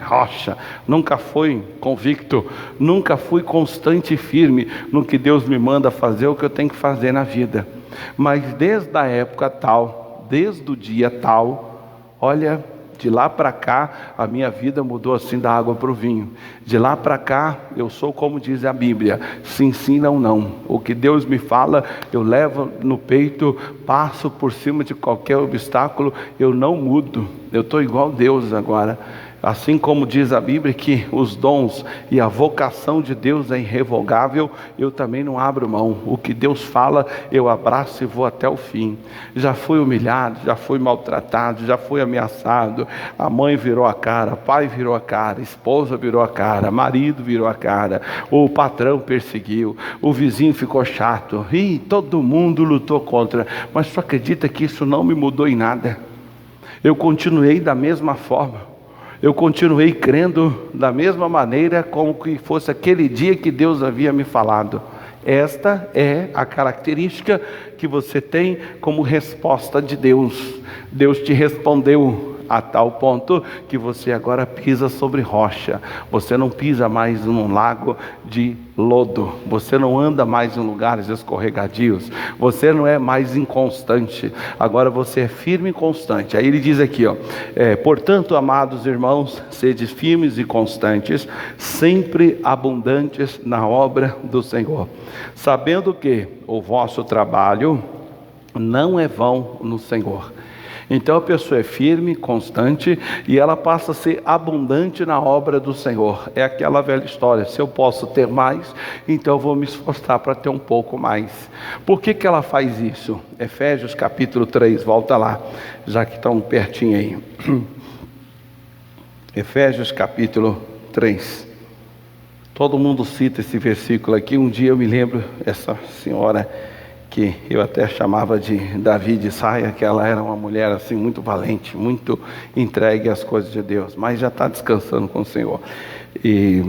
Speaker 3: rocha, nunca fui convicto, nunca fui constante e firme no que Deus me manda fazer, o que eu tenho que fazer na vida. Mas desde a época tal, desde o dia tal, olha, De lá para cá, a minha vida mudou assim da água para o vinho. De lá para cá, eu sou como diz a Bíblia, sim, sim, não, não. O que Deus me fala, eu levo no peito, passo por cima de qualquer obstáculo, eu não mudo. Eu estou igual a Deus agora. Assim como diz a Bíblia que os dons e a vocação de Deus é irrevogável, eu também não abro mão. O que Deus fala, eu abraço e vou até o fim. Já fui humilhado, já fui maltratado, já fui ameaçado. A mãe virou a cara, pai virou a cara, esposa virou a cara, marido virou a cara, o patrão perseguiu, o vizinho ficou chato, e todo mundo lutou contra. Mas só acredita que isso não me mudou em nada. Eu continuei da mesma forma. Eu continuei crendo da mesma maneira como que fosse aquele dia que Deus havia me falado. Esta é a característica que você tem como resposta de Deus. Deus te respondeu a tal ponto que você agora pisa sobre rocha. Você não pisa mais num lago de lodo. Você não anda mais em lugares escorregadios. Você não é mais inconstante. Agora você é firme e constante. Aí ele diz aqui, portanto, amados irmãos, sede firmes e constantes, sempre abundantes na obra do Senhor, sabendo que o vosso trabalho não é vão no Senhor. Então a pessoa é firme, constante, e ela passa a ser abundante na obra do Senhor. É aquela velha história, se eu posso ter mais, então eu vou me esforçar para ter um pouco mais. Por que ela faz isso? Efésios capítulo 3, volta lá, já que estão pertinho aí. Efésios capítulo 3. Todo mundo cita esse versículo aqui. Um dia eu me lembro, essa senhora que eu até chamava de Davi de saia, que ela era uma mulher assim muito valente, muito entregue às coisas de Deus, mas já está descansando com o Senhor. E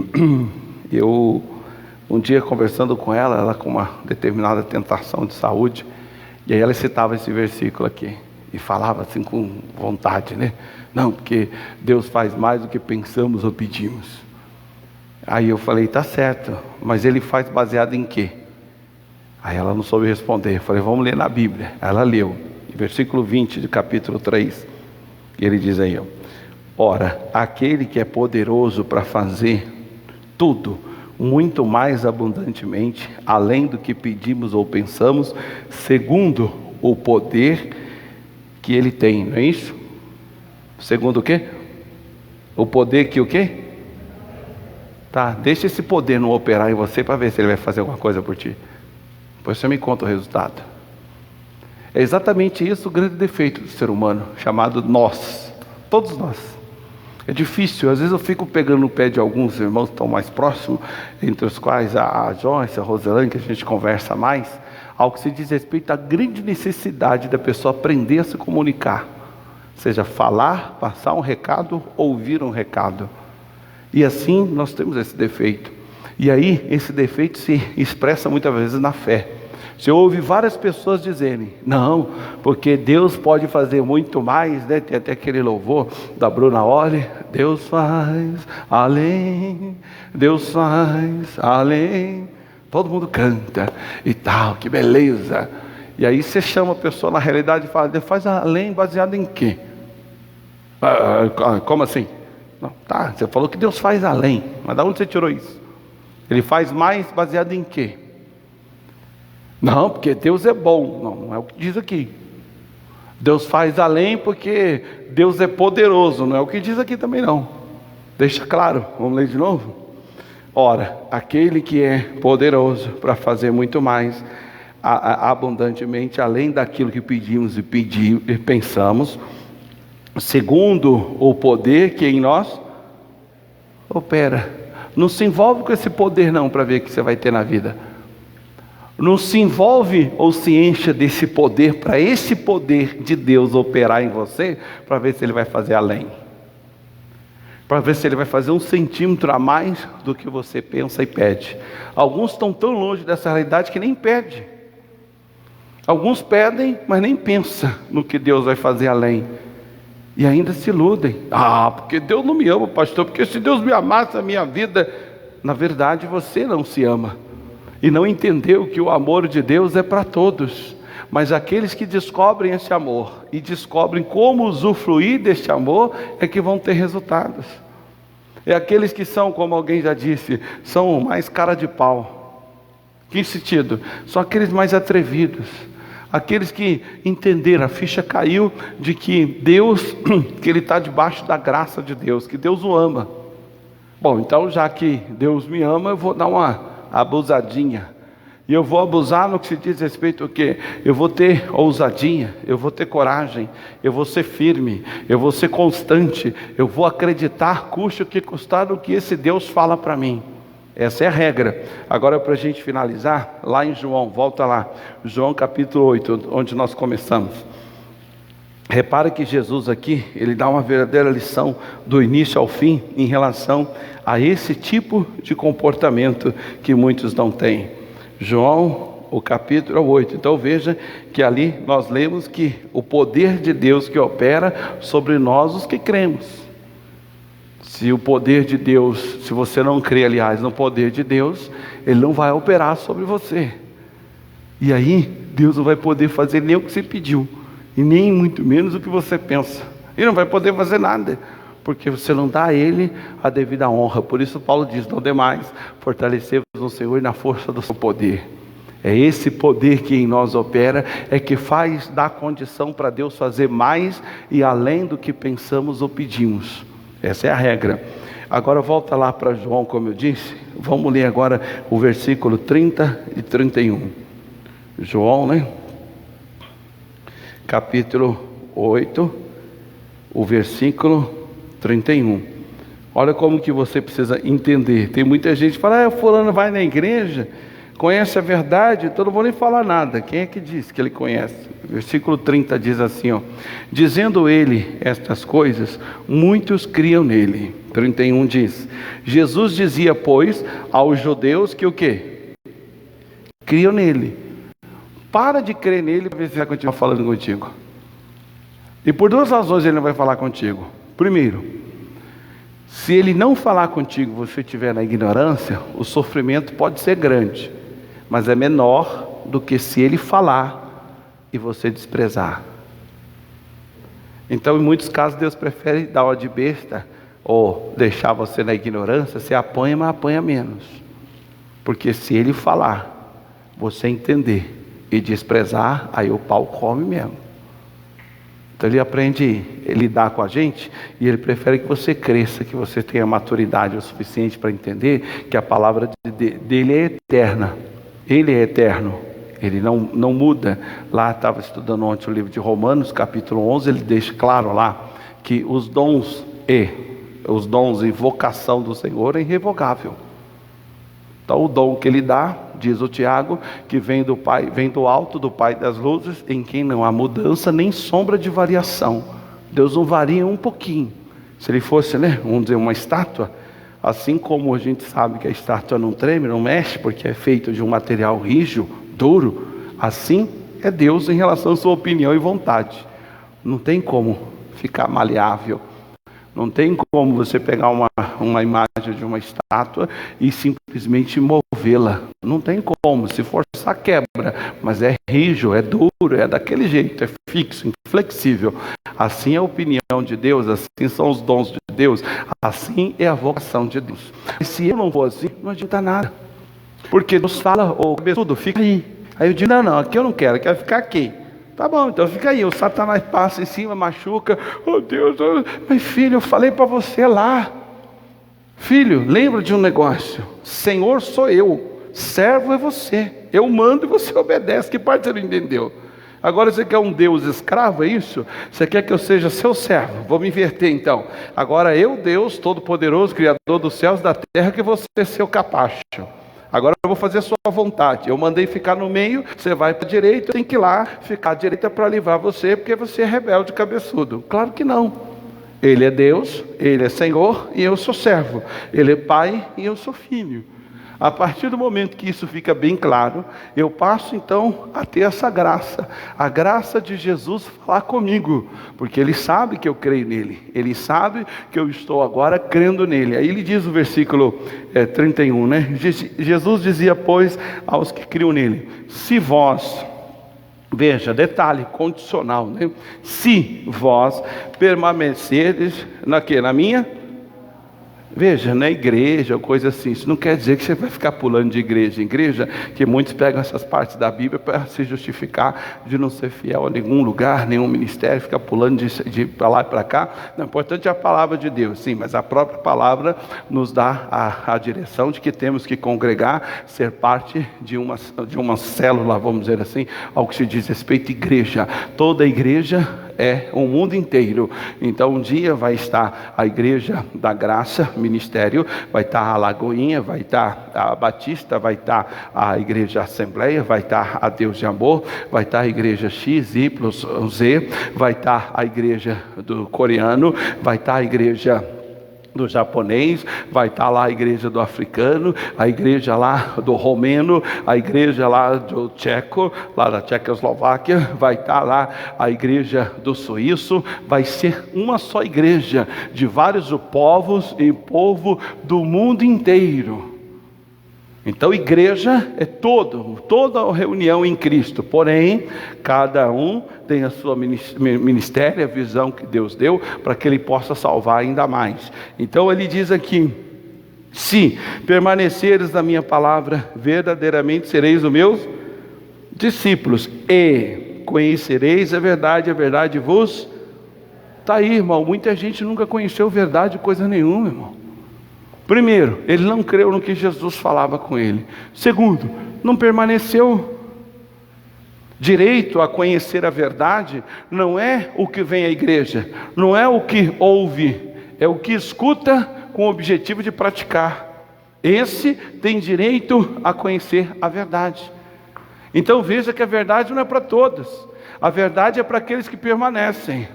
Speaker 3: eu, um dia conversando com ela com uma determinada tentação de saúde, e aí ela citava esse versículo aqui, e falava assim com vontade, né? Não, porque Deus faz mais do que pensamos ou pedimos. Aí eu falei, tá certo, mas Ele faz baseado em quê? Aí ela não soube responder. Eu falei, vamos ler na Bíblia. Ela leu, versículo 20 de capítulo 3. E ele diz aí, ora, aquele que é poderoso para fazer tudo, muito mais abundantemente, além do que pedimos ou pensamos, segundo o poder que Ele tem, não é isso? Segundo o quê? O poder que o quê? Tá, deixa esse poder não operar em você para ver se Ele vai fazer alguma coisa por ti. Depois você me conta o resultado. É exatamente isso o grande defeito do ser humano, chamado nós. Todos nós. É difícil, às vezes eu fico pegando no pé de alguns irmãos que estão mais próximos, entre os quais a Joyce, a Roselane, que a gente conversa mais, ao que se diz respeito à grande necessidade da pessoa aprender a se comunicar. Seja falar, passar um recado, ouvir um recado. E assim nós temos esse defeito. E aí esse defeito se expressa muitas vezes na fé. Você ouve várias pessoas dizerem, não, porque Deus pode fazer muito mais, né? Tem até aquele louvor da Bruna Olli, Deus faz além, Deus faz além. Todo mundo canta e tal, que beleza. E aí você chama a pessoa na realidade e fala, Deus faz além baseado em quê? Como assim? Não, tá, você falou que Deus faz além, mas de onde você tirou isso? Ele faz mais baseado em quê? Não, porque Deus é bom. Não, não é o que diz aqui. Deus faz além porque Deus é poderoso. Não é o que diz aqui também não. Deixa claro, vamos ler de novo? Ora, aquele que é poderoso para fazer muito mais abundantemente, além daquilo que pedimos e pensamos, segundo o poder que em nós opera. Não se envolve com esse poder não, para ver o que você vai ter na vida. Não se envolve ou se encha desse poder, para esse poder de Deus operar em você, para ver se Ele vai fazer além. Para ver se Ele vai fazer 1 centímetro a mais do que você pensa e pede. Alguns estão tão longe dessa realidade que nem pedem. Alguns pedem, mas nem pensam no que Deus vai fazer além. E ainda se iludem. Porque Deus não me ama, pastor, porque se Deus me amasse a minha vida, na verdade você não se ama. E não entendeu que o amor de Deus é para todos. Mas aqueles que descobrem esse amor e descobrem como usufruir deste amor é que vão ter resultados. É aqueles que são, como alguém já disse, são mais cara de pau. Que sentido? São aqueles mais atrevidos. Aqueles que entenderam, a ficha caiu de que Deus, que ele está debaixo da graça de Deus, que Deus o ama. Bom, então já que Deus me ama, eu vou dar uma abusadinha. E eu vou abusar no que se diz respeito ao quê? Eu vou ter ousadia, eu vou ter coragem, eu vou ser firme, eu vou ser constante, eu vou acreditar, custe o que custar, no que esse Deus fala para mim. Essa é a regra. Agora, para a gente finalizar, lá em João, volta lá, João capítulo 8, onde nós começamos. Repara que Jesus aqui, ele dá uma verdadeira lição do início ao fim em relação a esse tipo de comportamento que muitos não têm. João, o capítulo 8. Então veja que ali nós lemos que o poder de Deus que opera sobre nós os que cremos. Se o poder de Deus, se você não crê, aliás, no poder de Deus, ele não vai operar sobre você. E aí, Deus não vai poder fazer nem o que você pediu, e nem muito menos o que você pensa. Ele não vai poder fazer nada, porque você não dá a Ele a devida honra. Por isso Paulo diz, não demais, fortalecemos no Senhor e na força do seu poder. É esse poder que em nós opera, é que dá condição para Deus fazer mais e além do que pensamos ou pedimos. Essa é a regra. Agora volta lá para João, como eu disse. Vamos ler agora o versículo 30 e 31. João, né? Capítulo 8, o versículo 31. Olha como que você precisa entender. Tem muita gente que fala, fulano vai na igreja, conhece a verdade, então não vou nem falar nada. Quem é que diz que ele conhece? Versículo 30 diz assim, dizendo ele estas coisas, muitos criam nele. 31 diz, Jesus dizia, pois, aos judeus que o quê? Criam nele. Para de crer nele, para ver se ele vai continuar falando contigo. E por duas razões ele não vai falar contigo. Primeiro, se ele não falar contigo, você estiver na ignorância, o sofrimento pode ser grande, mas é menor do que se ele falar e você desprezar. Então, em muitos casos, Deus prefere dar uma de besta ou deixar você na ignorância. Você apanha, mas apanha menos. Porque se ele falar, você entender e desprezar, aí o pau come mesmo. Então ele aprende a lidar com a gente e ele prefere que você cresça, que você tenha maturidade o suficiente para entender que a palavra dele é eterna. Ele é eterno. Ele não muda. Lá estava estudando ontem o livro de Romanos, capítulo 11, ele deixa claro lá que os dons e vocação do Senhor é irrevogável. Então o dom que ele dá, diz o Tiago, que vem do Pai, vem do alto, do Pai das luzes, em quem não há mudança nem sombra de variação. Deus não varia um pouquinho. Se ele fosse, vamos dizer, uma estátua, assim como a gente sabe que a estátua não treme, não mexe, porque é feito de um material rígido, duro, assim é Deus em relação à sua opinião e vontade. Não tem como ficar maleável. Não tem como você pegar uma imagem de uma estátua e simplesmente movê-la. Não tem como. Se forçar, quebra. Mas é rígido, é duro, é daquele jeito, é fixo, inflexível. Assim é a opinião de Deus, assim são os dons de Deus, assim é a vocação de Deus. E se eu não for assim, não adianta nada. Porque Deus fala, cabeçudo, fica aí. Aí eu digo, não, aqui eu não quero ficar aqui. Tá bom, então fica aí. O Satanás passa em cima, machuca. Oh Deus, mas filho, eu falei para você lá. Filho, lembra de um negócio. Senhor sou eu, servo é você. Eu mando e você obedece. Que parte você não entendeu? Agora você quer um Deus escravo, é isso? Você quer que eu seja seu servo? Vou me inverter então. Agora eu, Deus Todo-Poderoso, Criador dos céus e da terra, que você é seu capacho. Agora eu vou fazer a sua vontade. Eu mandei ficar no meio, você vai para a direita, tem que ir lá ficar à direita para livrar você, porque você é rebelde, cabeçudo. Claro que não. Ele é Deus, Ele é Senhor e eu sou servo. Ele é Pai e eu sou filho. A partir do momento que isso fica bem claro, eu passo então a ter essa graça, a graça de Jesus falar comigo, porque Ele sabe que eu creio nele, Ele sabe que eu estou agora crendo nele. Aí Ele diz o versículo 31, Jesus dizia, pois, aos que criam nele, se vós Veja, detalhe condicional, né? Se vós permanecerdes na minha... Veja, na igreja ou coisa assim, isso não quer dizer que você vai ficar pulando de igreja em igreja, que muitos pegam essas partes da Bíblia para se justificar de não ser fiel a nenhum lugar, nenhum ministério, ficar pulando de para lá e para cá. Não, o importante é a palavra de Deus, sim, mas a própria palavra nos dá a direção de que temos que congregar, ser parte de uma célula, vamos dizer assim, ao que se diz respeito à igreja. Toda igreja é o mundo inteiro. Então um dia vai estar a Igreja da Graça, ministério, vai estar a Lagoinha, vai estar a Batista, vai estar a Igreja Assembleia, vai estar a Deus de Amor, vai estar a Igreja X, Y, Z, vai estar a Igreja do Coreano, vai estar a Igreja do japonês, vai estar lá a igreja do africano, a igreja lá do romeno, a igreja lá do tcheco, lá da Tchecoslováquia, vai estar lá a igreja do suíço. Vai ser uma só igreja de vários povos e povo do mundo inteiro. Então igreja é toda reunião em Cristo, porém cada um tem a sua ministério, a visão que Deus deu para que ele possa salvar ainda mais. Então ele diz aqui: se permaneceres na minha palavra, verdadeiramente sereis os meus discípulos, e conhecereis a verdade vos... Está aí, irmão, muita gente nunca conheceu verdade, coisa nenhuma, irmão. Primeiro, ele não creu no que Jesus falava com ele. Segundo, não permaneceu. Direito a conhecer a verdade não é o que vem à igreja, não é o que ouve, é o que escuta com o objetivo de praticar. Esse tem direito a conhecer a verdade. Então veja que a verdade não é para todos, a verdade é para aqueles que permanecem.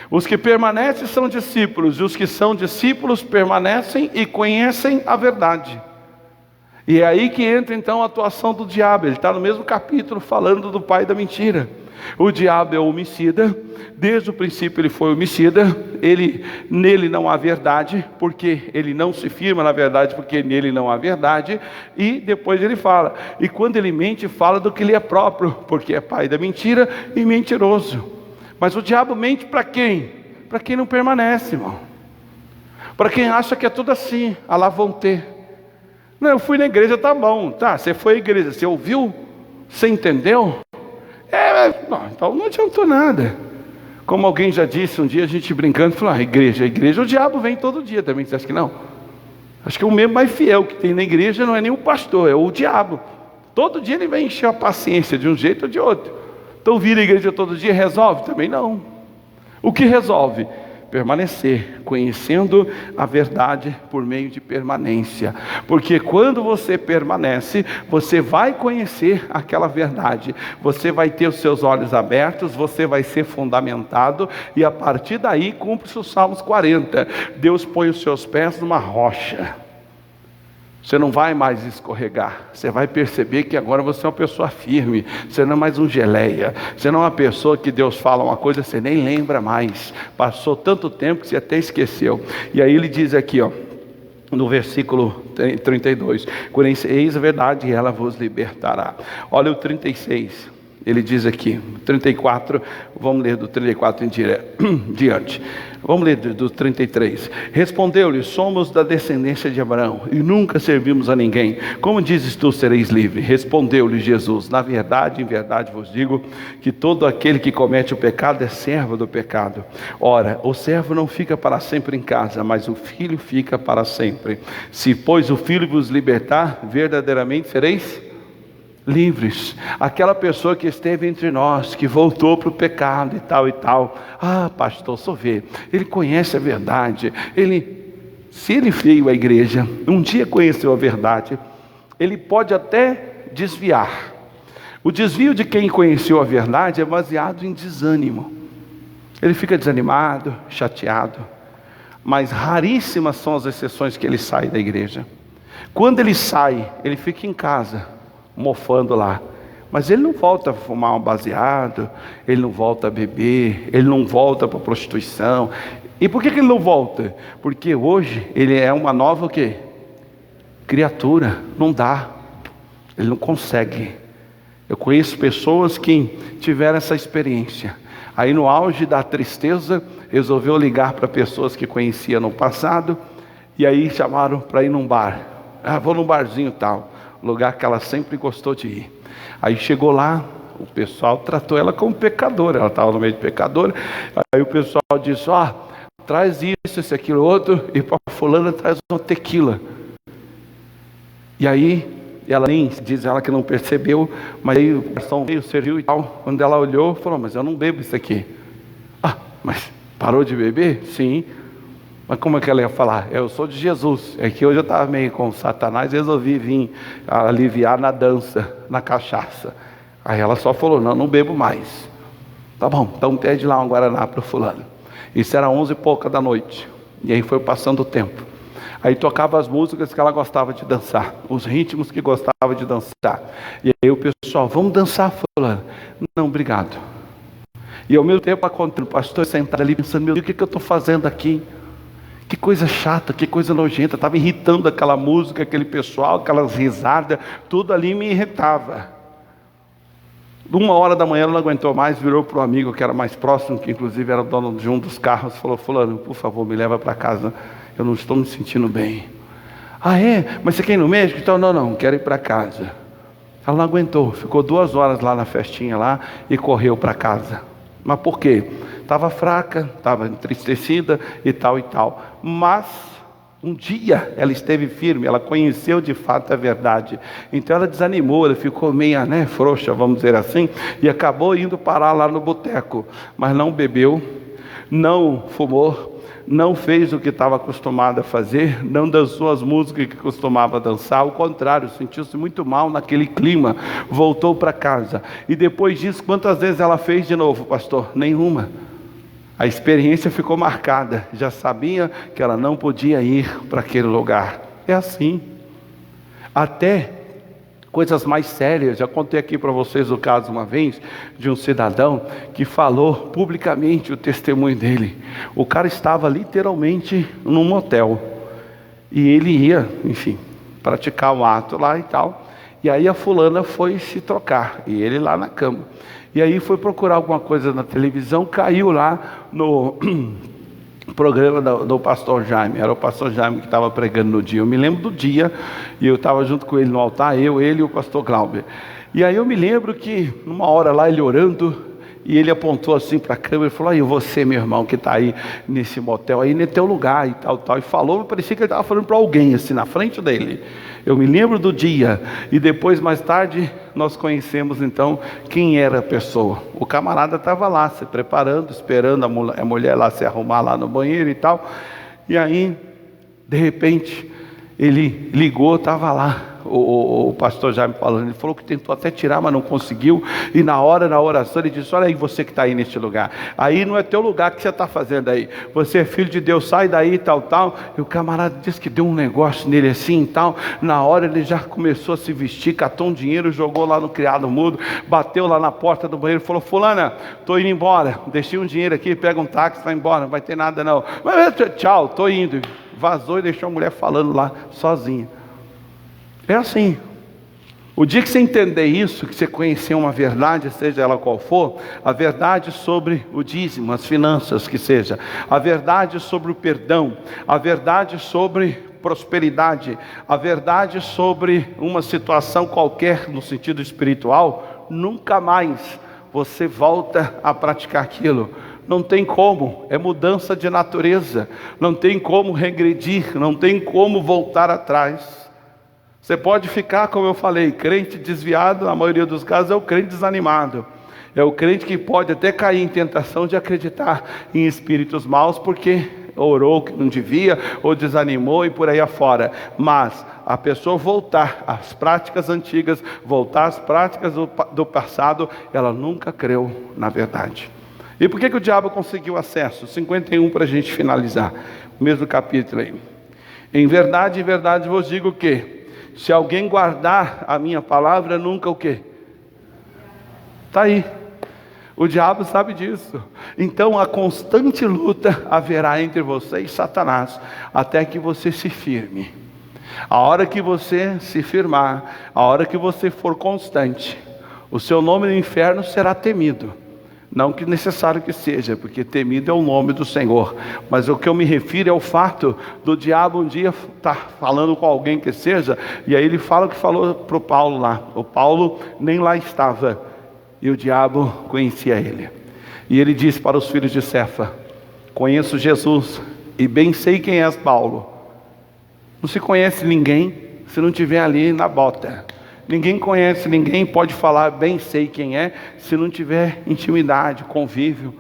Speaker 3: Os que permanecem são discípulos, e os que são discípulos permanecem e conhecem a verdade. E é aí que entra então a atuação do diabo. Ele está no mesmo capítulo falando do pai da mentira. O diabo é homicida, desde o princípio ele foi homicida. Nele não há verdade, porque ele não se firma na verdade, porque nele não há verdade. E depois ele fala, e quando ele mente, fala do que lhe é próprio, porque é pai da mentira e mentiroso. Mas o diabo mente para quem? Para quem não permanece, irmão. Para quem acha que é tudo assim, a lá vão ter. Não, eu fui na igreja, tá bom. Tá, você foi à igreja, você ouviu? Você entendeu? Não, então não adiantou nada. Como alguém já disse um dia, a gente brincando, falou, a igreja, o diabo vem todo dia também. Você acha que não? Acho que o membro mais fiel que tem na igreja não é nem o pastor, é o diabo. Todo dia ele vem encher a paciência de um jeito ou de outro. Então vir à igreja todo dia resolve? Também não. O que resolve? Permanecer, conhecendo a verdade por meio de permanência. Porque quando você permanece, você vai conhecer aquela verdade. Você vai ter os seus olhos abertos, você vai ser fundamentado, e a partir daí cumpre-se o Salmos 40. Deus põe os seus pés numa rocha. Você não vai mais escorregar. Você vai perceber que agora você é uma pessoa firme. Você não é mais um geleia. Você não é uma pessoa que Deus fala uma coisa, você nem lembra mais. Passou tanto tempo que você até esqueceu. E aí ele diz aqui, no versículo 32, conheceis a verdade e ela vos libertará. Olha o 36. Ele diz aqui, 34, vamos ler do 34 em diante. Vamos ler do 33. Respondeu-lhe, somos da descendência de Abraão e nunca servimos a ninguém. Como dizes tu, sereis livre? Respondeu-lhe Jesus, na verdade, em verdade vos digo, que todo aquele que comete o pecado é servo do pecado. Ora, o servo não fica para sempre em casa, mas o filho fica para sempre. Se, pois, o filho vos libertar, verdadeiramente sereis livres. Aquela pessoa que esteve entre nós, que voltou para o pecado e tal, pastor, só vê, ele conhece a verdade, se ele veio à igreja, um dia conheceu a verdade, ele pode até desviar. O desvio de quem conheceu a verdade é baseado em desânimo. Ele fica desanimado, chateado, mas raríssimas são as exceções que ele sai da igreja. Quando ele sai, ele fica em casa mofando lá, mas ele não volta a fumar um baseado, ele não volta a beber, ele não volta para a prostituição. E por que ele não volta? Porque hoje ele é uma nova o quê? Criatura. Não dá, ele não consegue. Eu conheço pessoas que tiveram essa experiência. Aí no auge da tristeza, resolveu ligar para pessoas que conhecia no passado, e aí chamaram para ir num bar. Vou num barzinho tal, lugar que ela sempre gostou de ir. Aí chegou lá, o pessoal tratou ela como pecadora, ela estava no meio de pecadora. Aí o pessoal disse, traz isso, esse, aquilo, outro, e para fulana traz uma tequila. E aí, ela nem diz ela que não percebeu, mas aí o garçom veio, serviu e tal. Quando ela olhou, falou, mas eu não bebo isso aqui. Mas parou de beber? Sim. Mas como é que ela ia falar? Eu sou de Jesus. É que hoje eu estava meio com Satanás e resolvi vir aliviar na dança, na cachaça. Aí ela só falou, não bebo mais. Tá bom, então pede lá um Guaraná para o fulano. Isso era 11h pouca da noite. E aí foi passando o tempo. Aí tocava as músicas que ela gostava de dançar, os ritmos que gostava de dançar. E aí o pessoal, vamos dançar, fulano? Não, obrigado. E ao mesmo tempo, o pastor sentado ali pensando, meu Deus, o que eu estou fazendo aqui? Que coisa chata, que coisa nojenta. Estava irritando aquela música, aquele pessoal, aquelas risadas, tudo ali me irritava. 1h da manhã ela não aguentou mais, virou para o amigo que era mais próximo, que inclusive era o dono de um dos carros, falou, fulano, por favor, me leva para casa, eu não estou me sentindo bem. É? Mas você quer ir no médico? Então, não, quero ir para casa. Ela não aguentou, ficou 2 horas lá na festinha lá e correu para casa. Mas por quê? Estava fraca, estava entristecida e tal. Mas um dia ela esteve firme, ela conheceu de fato a verdade. Então ela desanimou, ela ficou meia frouxa, vamos dizer assim, e acabou indo parar lá no boteco. Mas não bebeu, não fumou, não fez o que estava acostumada a fazer, não dançou as músicas que costumava dançar, ao contrário, sentiu-se muito mal naquele clima, voltou para casa. E depois disso, quantas vezes ela fez de novo, pastor? Nenhuma. A experiência ficou marcada, já sabia que ela não podia ir para aquele lugar. É assim. Até coisas mais sérias, já contei aqui para vocês o caso uma vez, de um cidadão que falou publicamente o testemunho dele. O cara estava literalmente num motel, e ele ia, enfim, praticar um ato lá e tal, e aí a fulana foi se trocar, e ele lá na cama. E aí foi procurar alguma coisa na televisão, caiu lá no programa do pastor Jaime. Era o pastor Jaime que estava pregando no dia. Eu me lembro do dia, e eu estava junto com ele no altar, ele e o pastor Glauber. E aí eu me lembro que numa hora lá ele orando, e ele apontou assim para a câmera e falou, aí você, meu irmão, que está aí nesse motel aí, no teu lugar e tal, e falou, parecia que ele estava falando para alguém assim na frente dele. Eu me lembro do dia, e depois mais tarde nós conhecemos então quem era a pessoa. O camarada estava lá se preparando, esperando a mulher lá se arrumar lá no banheiro e tal, e aí de repente ele ligou, estava lá o pastor Jaime falando, ele falou que tentou até tirar, mas não conseguiu, e na oração ele disse, olha aí você que está aí neste lugar, aí não é teu lugar, que você está fazendo aí? Você é filho de Deus, sai daí, tal, e o camarada disse que deu um negócio nele assim e tal, na hora ele já começou a se vestir, catou um dinheiro, jogou lá no criado mudo, bateu lá na porta do banheiro, falou, fulana, estou indo embora, deixei um dinheiro aqui, pega um táxi, vai embora, não vai ter nada não, tchau, estou indo, vazou e deixou a mulher falando lá, sozinha. É assim. O dia que você entender isso, que você conhecer uma verdade, seja ela qual for, a verdade sobre o dízimo, as finanças que seja, a verdade sobre o perdão, a verdade sobre prosperidade, a verdade sobre uma situação qualquer no sentido espiritual, nunca mais você volta a praticar aquilo. Não tem como, é mudança de natureza, não tem como regredir, não tem como voltar atrás. Você pode ficar, como eu falei, crente desviado, na maioria dos casos é o crente desanimado. É o crente que pode até cair em tentação de acreditar em espíritos maus, porque orou que não devia, ou desanimou e por aí afora. Mas a pessoa voltar às práticas antigas, voltar às práticas do passado, ela nunca creu na verdade. E por que o diabo conseguiu acesso? 51 para a gente finalizar, o mesmo capítulo aí. Em verdade vos digo que se alguém guardar a minha palavra, nunca o quê? Está aí. O diabo sabe disso. Então a constante luta haverá entre você e Satanás, até que você se firme. A hora que você se firmar, a hora que você for constante, O seu nome no inferno será temido. Não que necessário que seja, porque temido é o nome do Senhor. Mas o que eu me refiro é o fato do diabo um dia estar falando com alguém que seja, e aí ele fala o que falou para o Paulo lá. O Paulo nem lá estava, e o diabo conhecia ele. E ele disse para os filhos de Cefa: conheço Jesus, e bem sei quem és Paulo. Não se conhece ninguém se não estiver ali na bota. Ninguém conhece ninguém, pode falar bem sei quem é, se não tiver intimidade, convívio.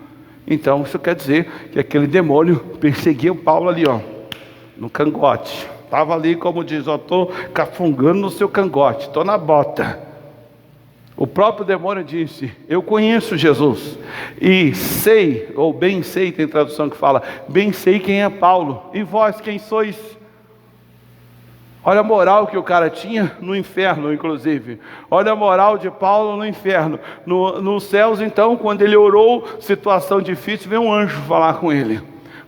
Speaker 3: Então isso quer dizer que aquele demônio perseguia o Paulo ali, ó, no cangote. Estava ali, como diz, estou cafungando no seu cangote, estou na bota. O próprio demônio disse: eu conheço Jesus, e sei, ou bem sei, tem tradução que fala, bem sei quem é Paulo, e vós quem sois? Olha a moral que o cara tinha no inferno, inclusive. Olha a moral de Paulo no inferno. Nos céus, então, quando ele orou, situação difícil, veio um anjo falar com ele.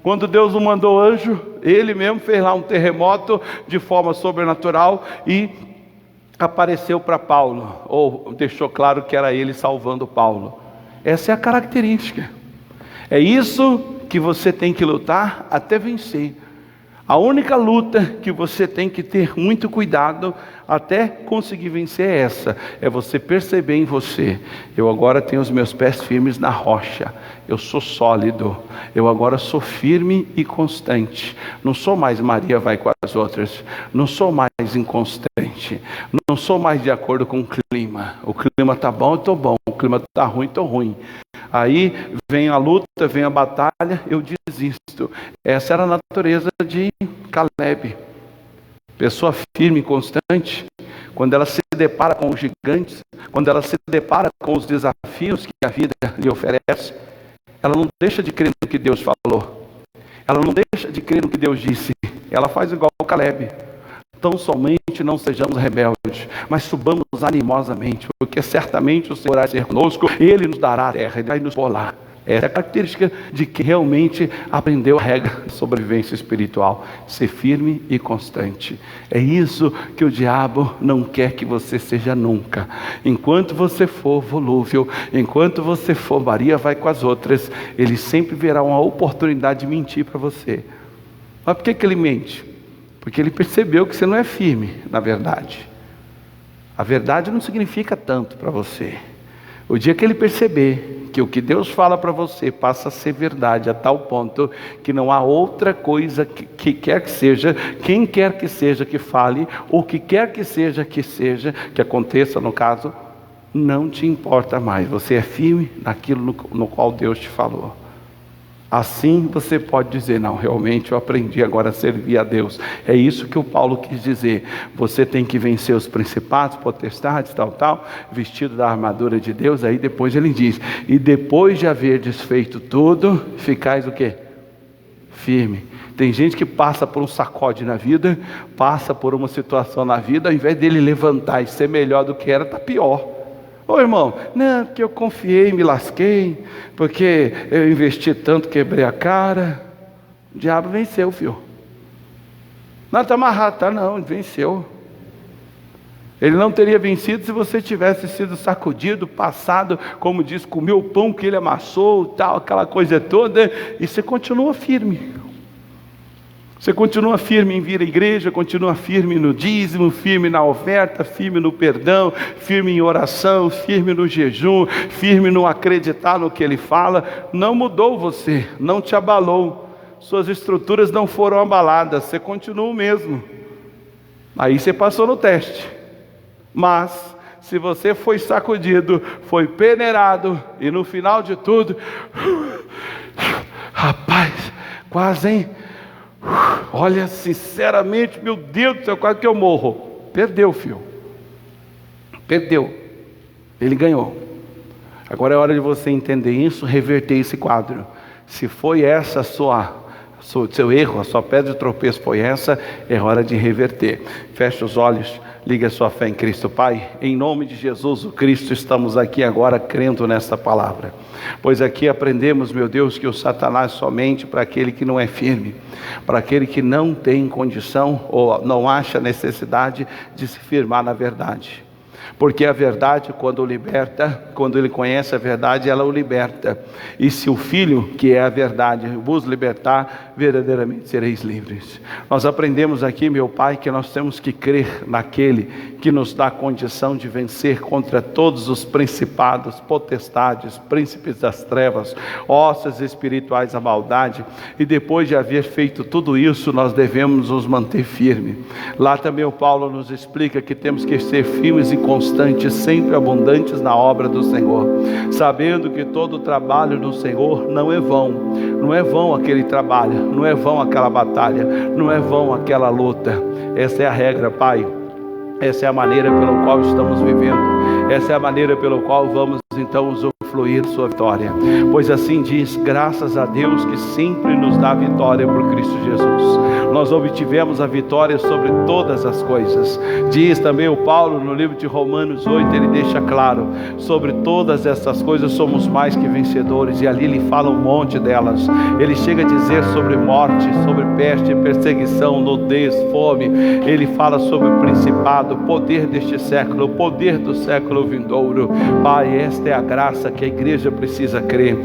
Speaker 3: Quando Deus o mandou anjo, ele mesmo fez lá um terremoto de forma sobrenatural e apareceu para Paulo, ou deixou claro que era ele salvando Paulo. Essa é a característica. É isso que você tem que lutar até vencer. A única luta que você tem que ter muito cuidado até conseguir vencer é essa. É você perceber em você: eu agora tenho os meus pés firmes na rocha. Eu sou sólido. Eu agora sou firme e constante. Não sou mais Maria vai com as outras. Não sou mais inconstante. Não sou mais de acordo com o clima. O clima está bom, eu estou bom. O clima está ruim, estou ruim. Aí vem a luta, vem a batalha, eu desisto. Essa era a natureza de Caleb. Pessoa firme e constante, quando ela se depara com os gigantes, quando ela se depara com os desafios que a vida lhe oferece, ela não deixa de crer no que Deus falou. Ela não deixa de crer no que Deus disse. Ela faz igual o Caleb. Tão somente não sejamos rebeldes, mas subamos animosamente, porque certamente o Senhor vai ser conosco, Ele nos dará a terra, Ele vai nos pôr lá. Essa é a característica de que realmente aprendeu a regra de sobrevivência espiritual: ser firme e constante. É isso que o diabo não quer que você seja nunca. Enquanto você for volúvel, enquanto você for Maria vai com as outras, ele sempre verá uma oportunidade de mentir para você. Mas por que ele mente? Porque ele percebeu que você não é firme, na verdade. A verdade não significa tanto para você. O dia que ele perceber que o que Deus fala para você passa a ser verdade a tal ponto que não há outra coisa que quer que seja, quem quer que seja que fale, ou que quer que seja, que aconteça no caso, não te importa mais. Você é firme naquilo no qual Deus te falou. Assim você pode dizer: não, realmente eu aprendi agora a servir a Deus. É isso que o Paulo quis dizer. Você tem que vencer os principados, potestades, tal, vestido da armadura de Deus. Aí depois ele diz: e depois de haver desfeito tudo, ficais o quê? Firme. Tem gente que passa por um sacode na vida, passa por uma situação na vida, ao invés dele levantar e ser melhor do que era, está pior. Ô irmão, não, porque eu confiei, me lasquei, porque eu investi tanto, quebrei a cara. O diabo venceu, filho. Não, está amarrado, tá não, venceu. Ele não teria vencido se você tivesse sido sacudido, passado, como diz, comeu o pão que ele amassou, tal, aquela coisa toda, e você continua firme. Você continua firme em vir à igreja, continua firme no dízimo, firme na oferta, firme no perdão, firme em oração, firme no jejum, firme no acreditar no que Ele fala. Não mudou você, não te abalou, suas estruturas não foram abaladas, você continua o mesmo. Aí você passou no teste. Mas se você foi sacudido, foi peneirado, e no final de tudo, rapaz, quase, hein? Olha, sinceramente, meu Deus do céu, quase que eu morro. Perdeu, filho. Perdeu. Ele ganhou. Agora é hora de você entender isso, reverter esse quadro. Se foi essa seu erro, a sua pedra de tropeço foi essa, é hora de reverter. Feche os olhos, ligue a sua fé em Cristo. Pai, em nome de Jesus o Cristo, estamos aqui agora crendo nesta palavra. Pois aqui aprendemos, meu Deus, que o Satanás somente para aquele que não é firme, para aquele que não tem condição ou não acha necessidade de se firmar na verdade. Porque a verdade, quando liberta, quando ele conhece a verdade, ela o liberta. E se o Filho, que é a verdade, vos libertar, verdadeiramente sereis livres. Nós aprendemos aqui, meu Pai, que nós temos que crer naquele que nos dá a condição de vencer contra todos os principados, potestades, príncipes das trevas, hostes espirituais da maldade. E depois de haver feito tudo isso, nós devemos nos manter firmes. Lá também o Paulo nos explica que temos que ser firmes e constantes, sempre abundantes na obra do Senhor, sabendo que todo o trabalho do Senhor não é vão. Não é vão aquele trabalho, não é vão aquela batalha, não é vão aquela luta. Essa é a regra, Pai. Essa é a maneira pela qual estamos vivendo. Essa é a maneira pela qual vamos então usufruir sua vitória. Pois assim diz, graças a Deus que sempre nos dá vitória por Cristo Jesus. Nós obtivemos a vitória sobre todas as coisas. Diz também o Paulo no livro de Romanos 8, ele deixa claro, sobre todas essas coisas somos mais que vencedores. E ali ele fala um monte delas. Ele chega a dizer sobre morte, sobre peste, perseguição, nudez, fome. Ele fala sobre o principado, o poder deste século, o poder do século vindouro. Pai, esta é a graça que a igreja precisa crer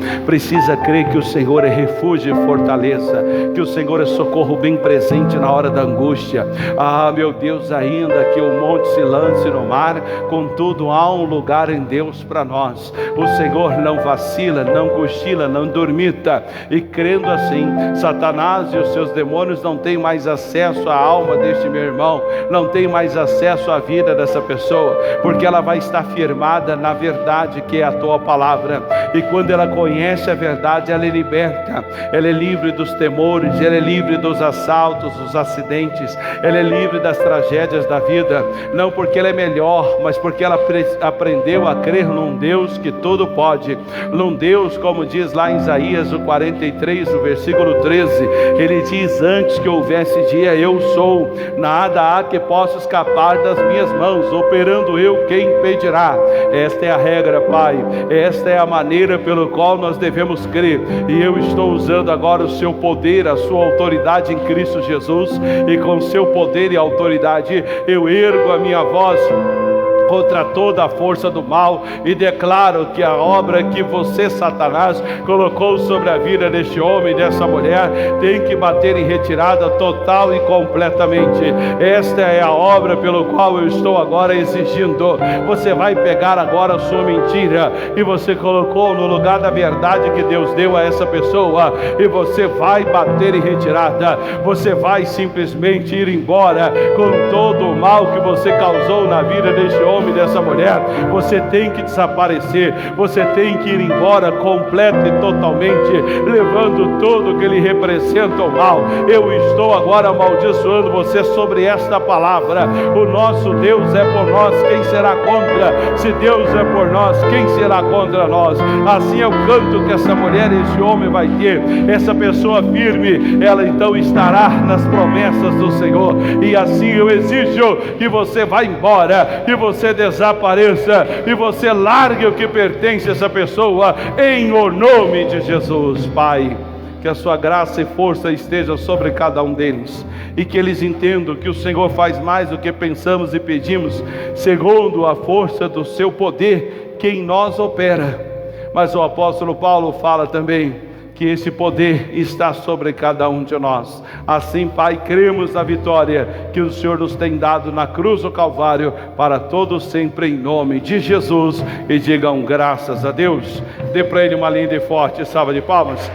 Speaker 3: que o Senhor é refúgio e fortaleza, que o Senhor é socorro bem presente na hora da angústia. Ah, meu Deus, ainda que o monte se lance no mar, contudo há um lugar em Deus para nós. O Senhor não vacila, não cochila, não dormita. E crendo assim, Satanás e os seus demônios não têm mais acesso à alma deste meu irmão, não têm mais acesso à vida dessa pessoa, porque ela vai estar firmada na verdade que é a tua palavra. E quando ela conhece a verdade, ela é liberta, ela é livre dos temores, ela é livre dos assaltos, dos acidentes, ela é livre das tragédias da vida, não porque ela é melhor, mas porque ela aprendeu a crer num Deus que tudo pode, num Deus, como diz lá em Isaías o 43, o versículo 13, ele diz, antes que houvesse dia, eu sou, nada há que possa escapar das minhas mãos, operando eu, quem impedirá? Esta é a regra, Pai, esta é a maneira pelo qual nós devemos crer. E eu estou usando agora o seu poder, a sua autoridade em Cristo Jesus, e com seu poder e autoridade eu ergo a minha voz contra toda a força do mal e declaro que a obra que você, Satanás, colocou sobre a vida deste homem e dessa mulher tem que bater em retirada total e completamente. Esta é a obra pelo qual eu estou agora exigindo. Você vai pegar agora a sua mentira e você colocou no lugar da verdade que Deus deu a essa pessoa, e você vai bater em retirada. Você vai simplesmente ir embora com todo o mal que você causou na vida deste homem, dessa mulher. Você tem que desaparecer, você tem que ir embora completo e totalmente, levando tudo que ele representa o mal. Eu estou agora amaldiçoando você sobre esta palavra. O nosso Deus é por nós, quem será contra? Se Deus é por nós, quem será contra nós? Assim é o canto que essa mulher e esse homem vai ter. Essa pessoa firme, ela então estará nas promessas do Senhor. E assim eu exijo que você vá embora, que você desapareça, e você largue o que pertence a essa pessoa, em o nome de Jesus. Pai, que a sua graça e força esteja sobre cada um deles, e que eles entendam que o Senhor faz mais do que pensamos e pedimos, segundo a força do seu poder que em nós opera. Mas o apóstolo Paulo fala também que esse poder está sobre cada um de nós. Assim, Pai, cremos na vitória que o Senhor nos tem dado na cruz do Calvário, para todos sempre, em nome de Jesus. E digam graças a Deus. Dê para ele uma linda e forte salva de palmas.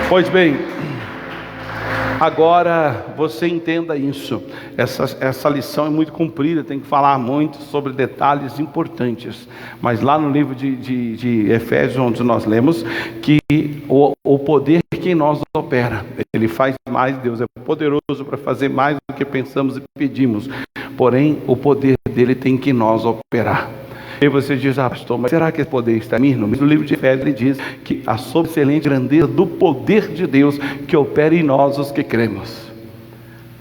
Speaker 3: Pois bem, agora você entenda isso. Essa lição é muito comprida, tem que falar muito sobre detalhes importantes. Mas lá no livro de Efésios, onde nós lemos que o poder que em nós opera, ele faz mais. Deus é poderoso para fazer mais do que pensamos e pedimos. Porém, o poder dele tem que em nós operar. E você diz, pastor, mas será que esse poder está em mim? No livro de Efésios ele diz que a sobreexcelente grandeza do poder de Deus que opera em nós os que cremos.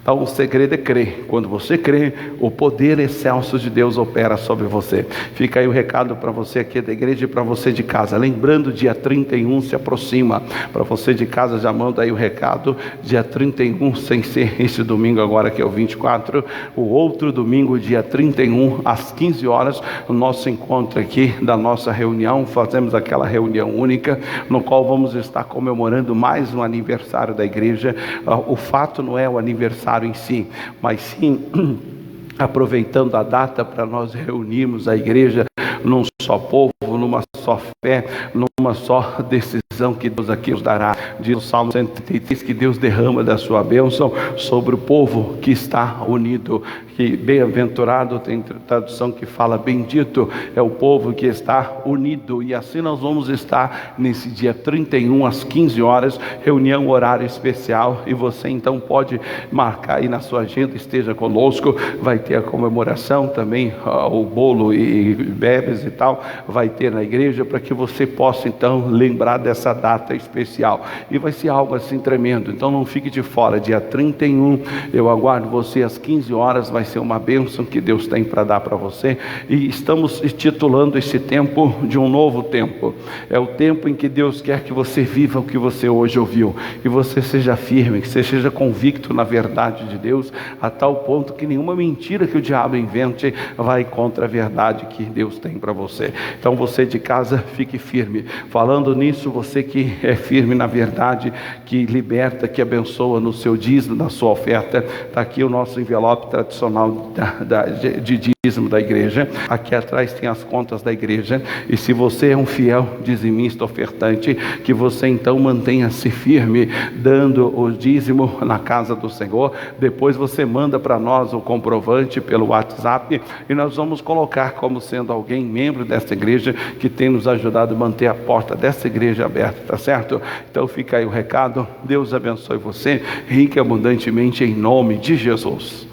Speaker 3: Então o segredo é crer. Quando você crê, o poder excelso de Deus opera sobre você. Fica aí o recado para você aqui da igreja e para você de casa. Lembrando, dia 31 se aproxima. Para você de casa, já manda aí o recado. Dia 31, sem ser esse domingo agora que é o 24, o outro domingo, dia 31, às 15 horas, o nosso encontro aqui da nossa reunião. Fazemos aquela reunião única, no qual vamos estar comemorando mais um aniversário da igreja. O fato não é o aniversário em si, mas sim aproveitando a data para nós reunirmos a igreja num só povo, numa só fé, numa só decisão que Deus aqui nos dará. Diz o Salmo 133 que Deus derrama da sua bênção sobre o povo que está unido. Que bem-aventurado, tem tradução que fala bendito é o povo que está unido. E assim nós vamos estar nesse dia 31 às 15 horas, reunião, horário especial, e você então pode marcar aí na sua agenda, esteja conosco. Vai ter a comemoração também, o bolo e bebes e tal, vai ter na igreja, para que você possa então lembrar dessa data especial, e vai ser algo assim tremendo. Então não fique de fora. Dia 31 eu aguardo você às 15 horas, vai ser uma bênção que Deus tem para dar para você. E estamos titulando esse tempo de um novo tempo. É o tempo em que Deus quer que você viva o que você hoje ouviu, que você seja firme, que você seja convicto na verdade de Deus, a tal ponto que nenhuma mentira que o diabo invente vai contra a verdade que Deus tem para você. Então você de casa, fique firme. Falando nisso, você que é firme na verdade, que liberta, que abençoa no seu dízimo, na sua oferta, está aqui o nosso envelope tradicional de dízimo da igreja. Aqui atrás tem as contas da igreja, e se você é um fiel dizimista, ofertante, que você então mantenha-se firme, dando o dízimo na casa do Senhor. Depois você manda para nós o comprovante pelo WhatsApp, e nós vamos colocar como sendo alguém membro dessa igreja, que tem nos ajudado a manter a porta dessa igreja aberta, tá certo? Então fica aí o recado. Deus abençoe você rica e abundantemente, em nome de Jesus.